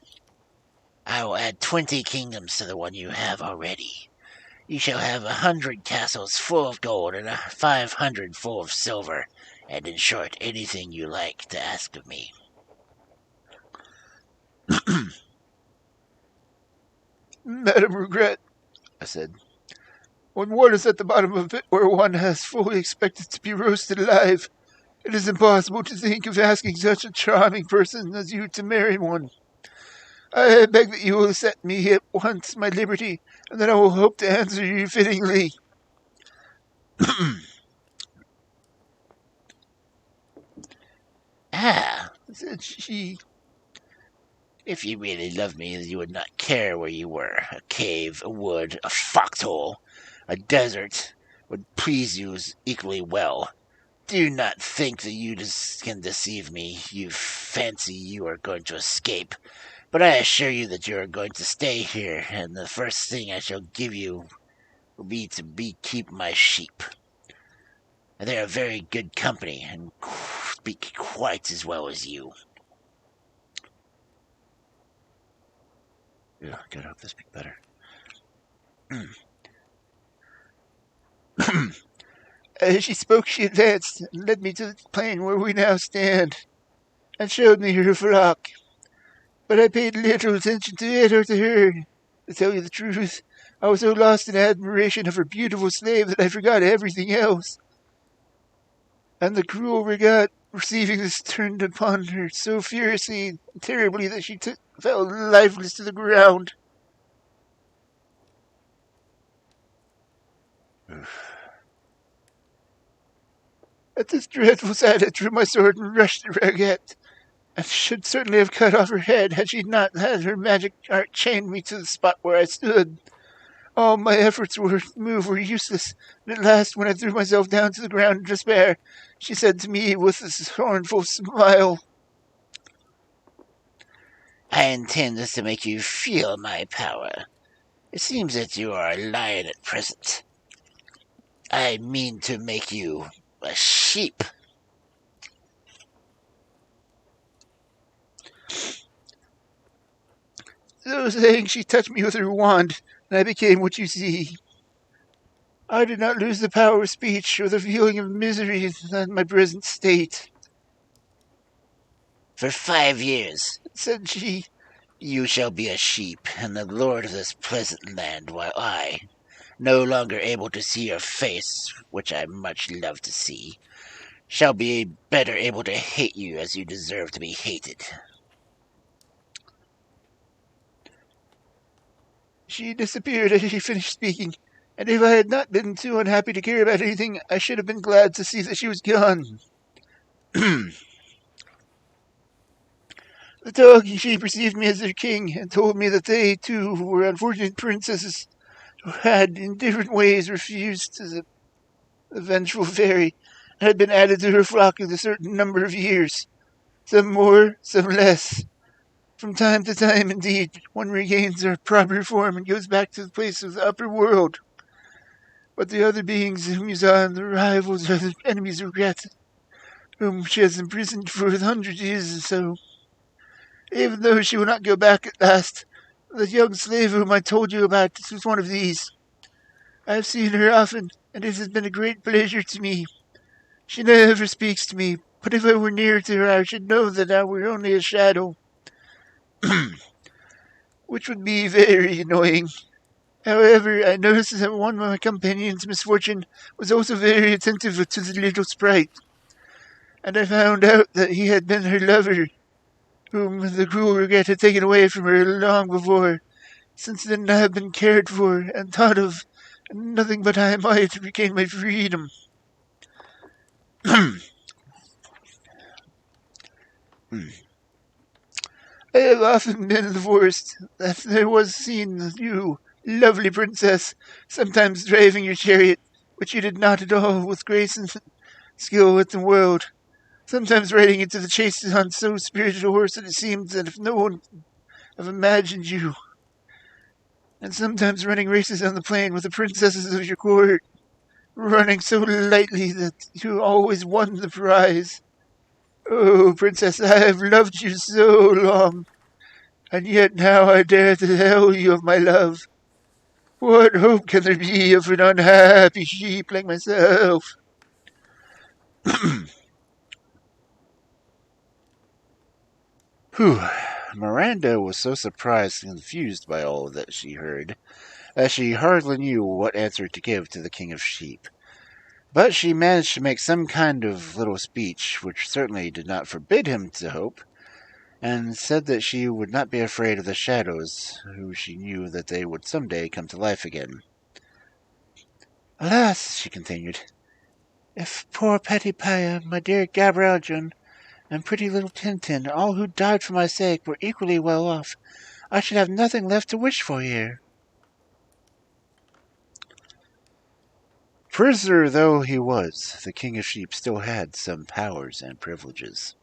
I will add 20 kingdoms to the one you have already. You shall have 100 castles full of gold and 500 full of silver, and in short, anything you like to ask of me." "Madame Regret," I said, "when one is at the bottom of a pit where one has fully expected to be roasted alive, it is impossible to think of asking such a charming person as you to marry one. I beg that you will set me at once my liberty, and then I will hope to answer you fittingly." "Ah," said she, "if you really loved me, you would not care where you were. A cave, a wood, a foxhole, a desert would please you equally well. Do not think that you can deceive me. You fancy you are going to escape, but I assure you that you are going to stay here, and the first thing I shall give you will be to keep my sheep. They are very good company, and speak quite as well as you." "Yeah, God, I hope they speak better." As she spoke, she advanced and led me to the plain where we now stand, and showed me her flock. But I paid little attention to it or to her. To tell you the truth, I was so lost in admiration of her beautiful slave that I forgot everything else. And the cruel Regat, receiving this, turned upon her so furiously and terribly that she fell lifeless to the ground. At this dreadful sight, I drew my sword and rushed at Regat, and should certainly have cut off her head had she not had her magic art chained me to the spot where I stood. All my efforts to move were useless, and at last, when I threw myself down to the ground in despair, she said to me with a scornful smile, "I intend this to make you feel my power. It seems that you are a lion at present. I mean to make you a sheep." So saying, she touched me with her wand, and I became what you see. I did not lose the power of speech or the feeling of misery in my present state. For 5 years, Said she, you shall be a sheep and the lord of this pleasant land, while I, no longer able to see your face, which I much love to see, shall be better able to hate you as you deserve to be hated. She disappeared as she finished speaking, and if I had not been too unhappy to care about anything, I should have been glad to see that she was gone. The dog and sheep received me as their king, and told me that they, too, were unfortunate princesses who had, in different ways, refused to the vengeful fairy, and had been added to her flock in a certain number of years, some more, some less. From time to time, indeed, one regains their proper form and goes back to the place of the upper world. But the other beings whom you saw, the rivals are the enemies of Regret, whom she has imprisoned for 100 years or so. Even though she will not go back at last, the young slave whom I told you about was one of these. I have seen her often, and it has been a great pleasure to me. She never speaks to me, but if I were near to her I should know that I were only a shadow, which would be very annoying. However, I noticed that one of my companions, Misfortune, was also very attentive to the little sprite, and I found out that he had been her lover, whom the cruel Regret had taken away from her long before. Since then I have been cared for and thought of, and nothing but I might regain my freedom. I have often been in the forest, that there was seen you, lovely princess, sometimes driving your chariot, which you did not at all with grace and skill with the world, sometimes riding into the chase on so spirited a horse that it seemed that if no one have imagined you, and sometimes running races on the plain with the princesses of your court, running so lightly that you always won the prize. Oh, princess, I have loved you so long, and yet now I dare to tell you of my love. What hope can there be of an unhappy sheep like myself? Whew. Miranda was so surprised and confused by all that she heard that she hardly knew what answer to give to the King of Sheep. But she managed to make some kind of little speech, which certainly did not forbid him to hope, and said that she would not be afraid of the shadows, who she knew that they would some day come to life again. Alas, she continued, if poor Petty Paya, my dear Gabrieljon, and pretty little Tintin, all who died for my sake, were equally well off, I should have nothing left to wish for here. Prisoner though he was, the King of Sheep still had some powers and privileges.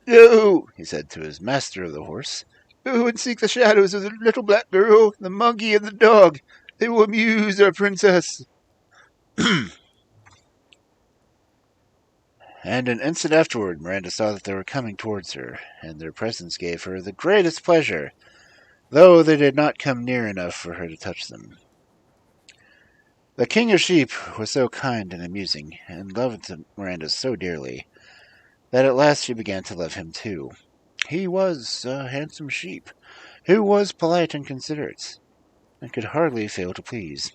Go, He said to his master of the horse. Go and seek the shadows of the little black girl, the monkey, and the dog. They will amuse our princess. And an instant afterward Miranda saw that they were coming towards her, and their presence gave her the greatest pleasure, though they did not come near enough for her to touch them. The King of Sheep was so kind and amusing, and loved Miranda so dearly, that at last she began to love him too. He was a handsome sheep, who was polite and considerate, and could hardly fail to please.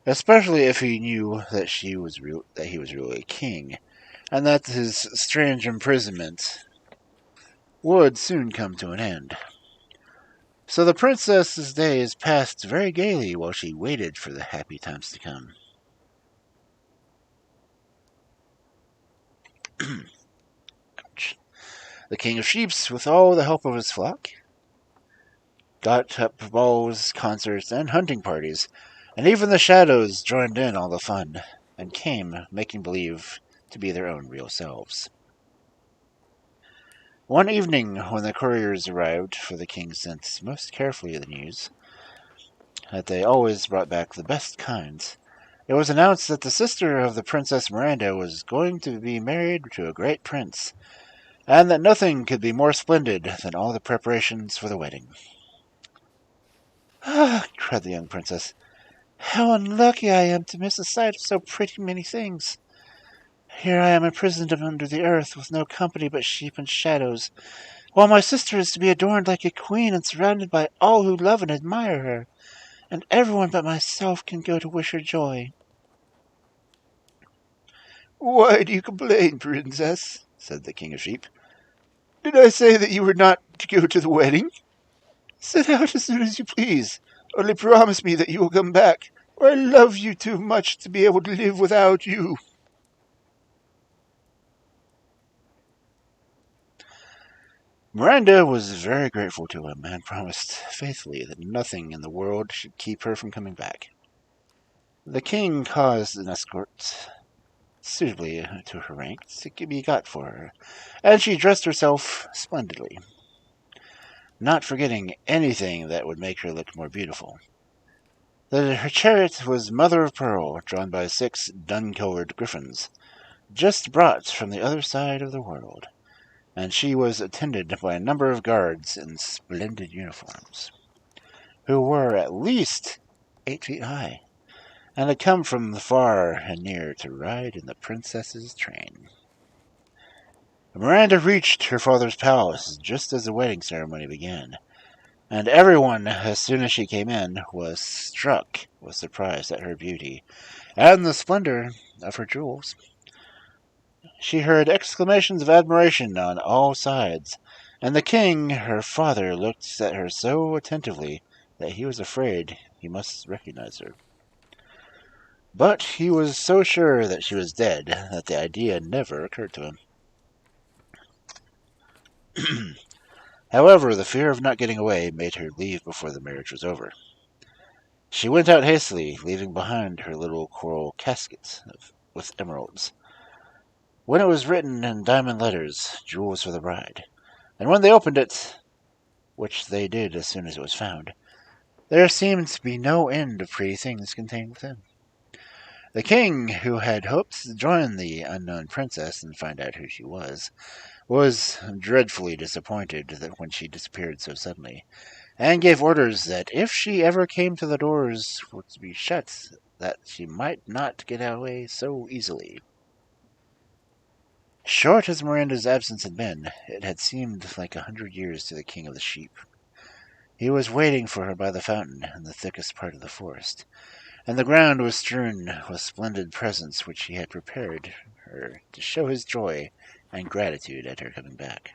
Especially if he knew that he was really a king, and that his strange imprisonment would soon come to an end. So the princess's days passed very gaily while she waited for the happy times to come. The King of Sheeps, with all the help of his flock, got up balls, concerts, and hunting parties, and even the shadows joined in all the fun, and came, making believe to be their own real selves. One evening, when the couriers arrived, for the king sent most carefully the news that they always brought back the best kinds, it was announced that the sister of the Princess Miranda was going to be married to a great prince, and that nothing could be more splendid than all the preparations for the wedding. Ah, cried the young princess, how unlucky I am to miss the sight of so pretty many things. Here I am imprisoned under the earth, with no company but sheep and shadows, while my sister is to be adorned like a queen and surrounded by all who love and admire her, and everyone but myself can go to wish her joy. Why do you complain, princess? Said the king of sheep. Did I say that you were not to go to the wedding? Set out as soon as you please. Only promise me that you will come back, for I love you too much to be able to live without you. Miranda was very grateful to him and promised faithfully that nothing in the world should keep her from coming back. The king caused an escort suitably to her rank to be got for her, and she dressed herself splendidly, not forgetting anything that would make her look more beautiful. Her chariot was mother of pearl, drawn by 6 dun-colored griffins, just brought from the other side of the world, and she was attended by a number of guards in splendid uniforms, who were at least 8 feet high, and had come from far and near to ride in the princess's train. Miranda reached her father's palace just as the wedding ceremony began, and everyone, as soon as she came in, was struck with surprise at her beauty and the splendor of her jewels. She heard exclamations of admiration on all sides, and the king, her father, looked at her so attentively that he was afraid he must recognize her. But he was so sure that she was dead that the idea never occurred to him. However, the fear of not getting away made her leave before the marriage was over. She went out hastily, leaving behind her little coral casket with emeralds. When it was written in diamond letters, "Jewels for the bride," and when they opened it, which they did as soon as it was found, there seemed to be no end of pretty things contained within. The king, who had hoped to join the unknown princess and find out who she was dreadfully disappointed that when she disappeared so suddenly, and gave orders that if she ever came to the doors were to be shut, that she might not get away so easily. Short as Miranda's absence had been, it had seemed like 100 years to the king of the sheep. He was waiting for her by the fountain in the thickest part of the forest, and the ground was strewn with splendid presents which he had prepared her to show his joy and gratitude at her coming back.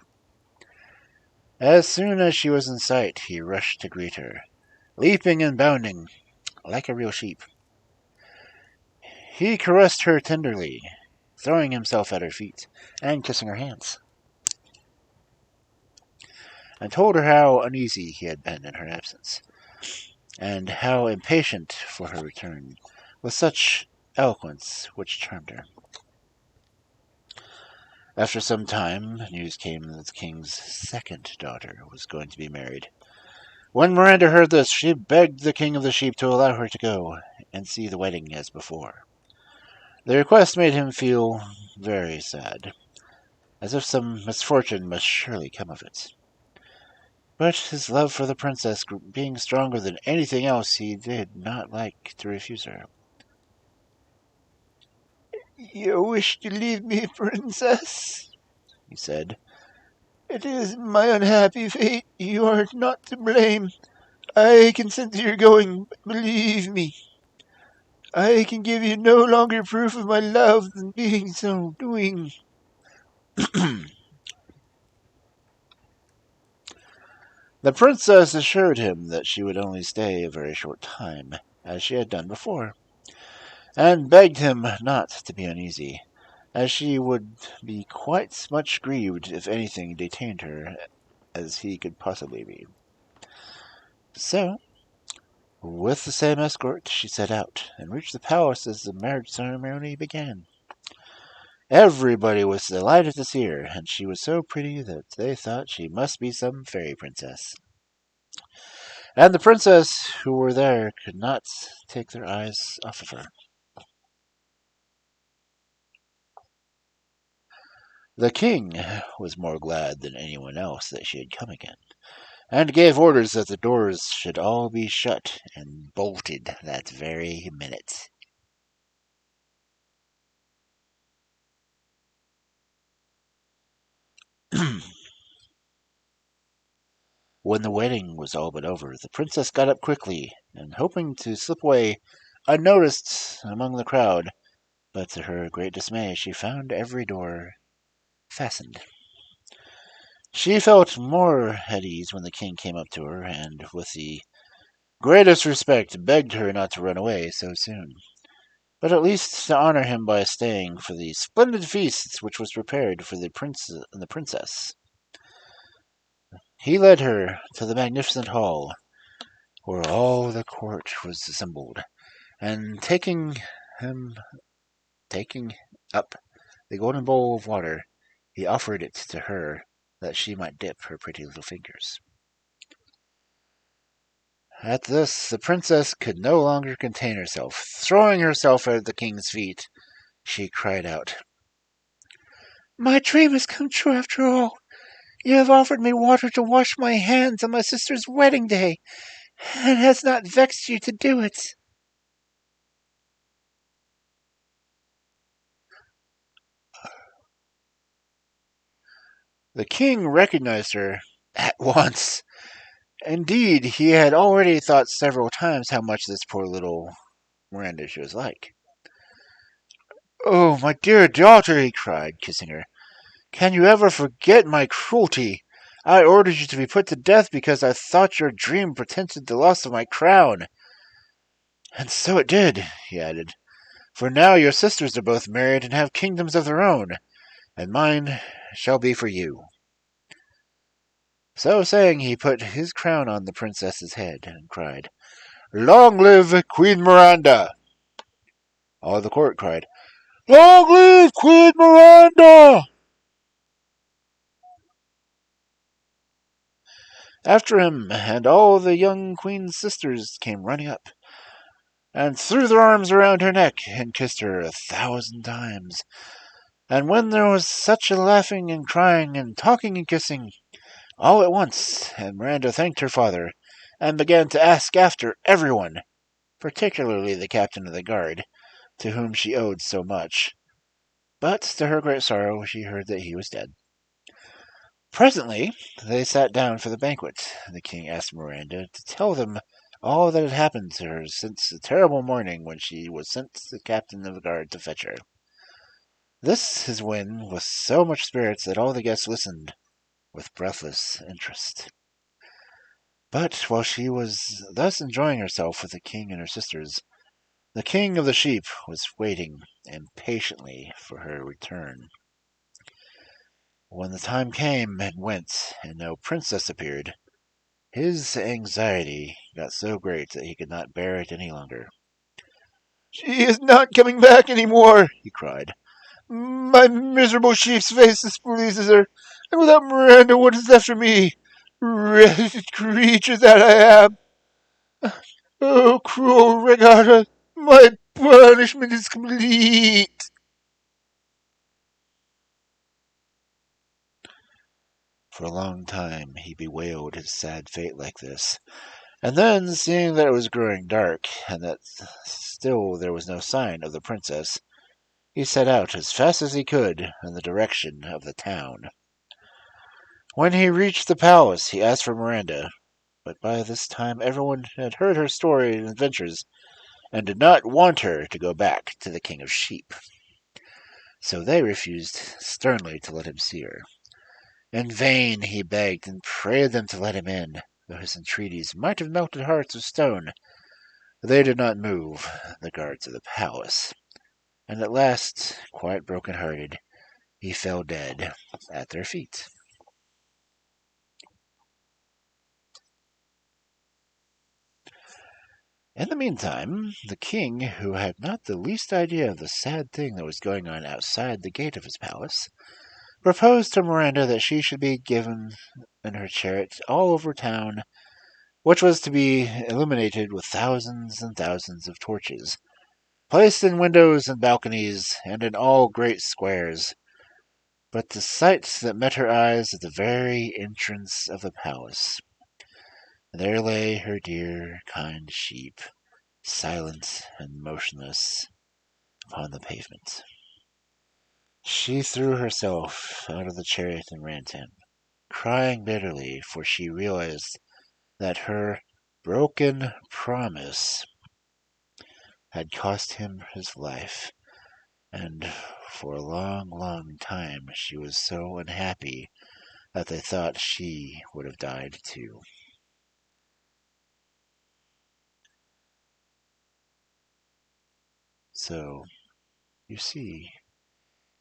As soon as she was in sight, he rushed to greet her, leaping and bounding like a real sheep. He caressed her tenderly, throwing himself at her feet and kissing her hands, and told her how uneasy he had been in her absence, and how impatient for her return, with such eloquence which charmed her. After some time, news came that the king's second daughter was going to be married. When Miranda heard this, she begged the king of the sheep to allow her to go and see the wedding as before. The request made him feel very sad, as if some misfortune must surely come of it. But his love for the princess being stronger than anything else, he did not like to refuse her. "You wish to leave me, princess," he said. "It is my unhappy fate. You are not to blame. I consent to your going, but believe me, I can give you no longer proof of my love than being so doing." The princess assured him that she would only stay a very short time, as she had done before, and begged him not to be uneasy, as she would be quite much grieved if anything detained her as he could possibly be. So, with the same escort, she set out, and reached the palace as the marriage ceremony began. Everybody was delighted to see her, and she was so pretty that they thought she must be some fairy princess. And the princes who were there could not take their eyes off of her. The king was more glad than anyone else that she had come again, and gave orders that the doors should all be shut and bolted that very minute. When the wedding was all but over, the princess got up quickly, and hoping to slip away unnoticed among the crowd, but to her great dismay she found every door fastened. She felt more at ease when the king came up to her, and with the greatest respect begged her not to run away so soon, but at least to honor him by staying for the splendid feast which was prepared for the prince and the princess. He led her to the magnificent hall, where all the court was assembled, and him taking up the golden bowl of water, he offered it to her that she might dip her pretty little fingers. At this, the princess could no longer contain herself. Throwing herself at the king's feet, she cried out, "My dream has come true after all. You have offered me water to wash my hands on my sister's wedding day, and it has not vexed you to do it." The king recognized her at once. Indeed, he had already thought several times how much this poor little Miranda she was like. "Oh, my dear daughter," he cried, kissing her, "can you ever forget my cruelty? I ordered you to be put to death because I thought your dream portended the loss of my crown. And so it did," he added, "for now your sisters are both married and have kingdoms of their own, and mine shall be for you." So saying, he put his crown on the princess's head and cried, "Long live Queen Miranda!" All the court cried, "Long live Queen Miranda!" After him, and all the young queen's sisters came running up, and threw their arms around her neck, and kissed her 1,000 times. And when there was such a laughing and crying and talking and kissing, all at once, and Miranda thanked her father, and began to ask after everyone, particularly the captain of the guard, to whom she owed so much. But to her great sorrow she heard that he was dead. Presently they sat down for the banquet. The king asked Miranda to tell them all that had happened to her since the terrible morning when she was sent to the captain of the guard to fetch her. This his win with so much spirits that all the guests listened with breathless interest. But while she was thus enjoying herself with the king and her sisters, the king of the sheep was waiting impatiently for her return. When the time came and went, and no princess appeared, his anxiety got so great that he could not bear it any longer. "She is not coming back any more," he cried. "My miserable sheep's face displeases her, and without Miranda, what is left for me? Wretched creature that I am! Oh, cruel Regatta, my punishment is complete." For a long time he bewailed his sad fate like this, and then, seeing that it was growing dark, and that still there was no sign of the princess, he set out as fast as he could in the direction of the town. When he reached the palace, he asked for Miranda, but by this time everyone had heard her story and adventures, and did not want her to go back to the King of Sheep. So they refused sternly to let him see her. In vain he begged and prayed them to let him in, though his entreaties might have melted hearts of stone. They did not move the guards of the palace, and at last, quite broken-hearted, he fell dead at their feet. In the meantime, the king, who had not the least idea of the sad thing that was going on outside the gate of his palace, proposed to Miranda that she should be given in her chariot all over town, which was to be illuminated with thousands and thousands of torches, placed in windows and balconies, and in all great squares. but the sight that met her eyes at the very entrance of the palace. There lay her dear, kind sheep, silent and motionless upon the pavement. She threw herself out of the chariot and ran to him, crying bitterly, for she realized that her broken promise had cost him his life, and for a long, long time she was so unhappy that they thought she would have died too. So, you see,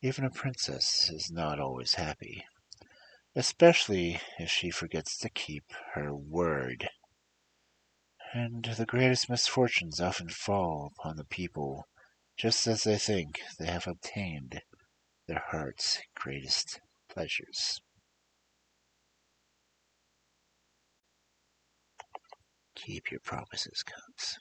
even a princess is not always happy, especially if she forgets to keep her word. And the greatest misfortunes often fall upon the people just as they think they have obtained their heart's greatest pleasures. Keep your promises, Cubs.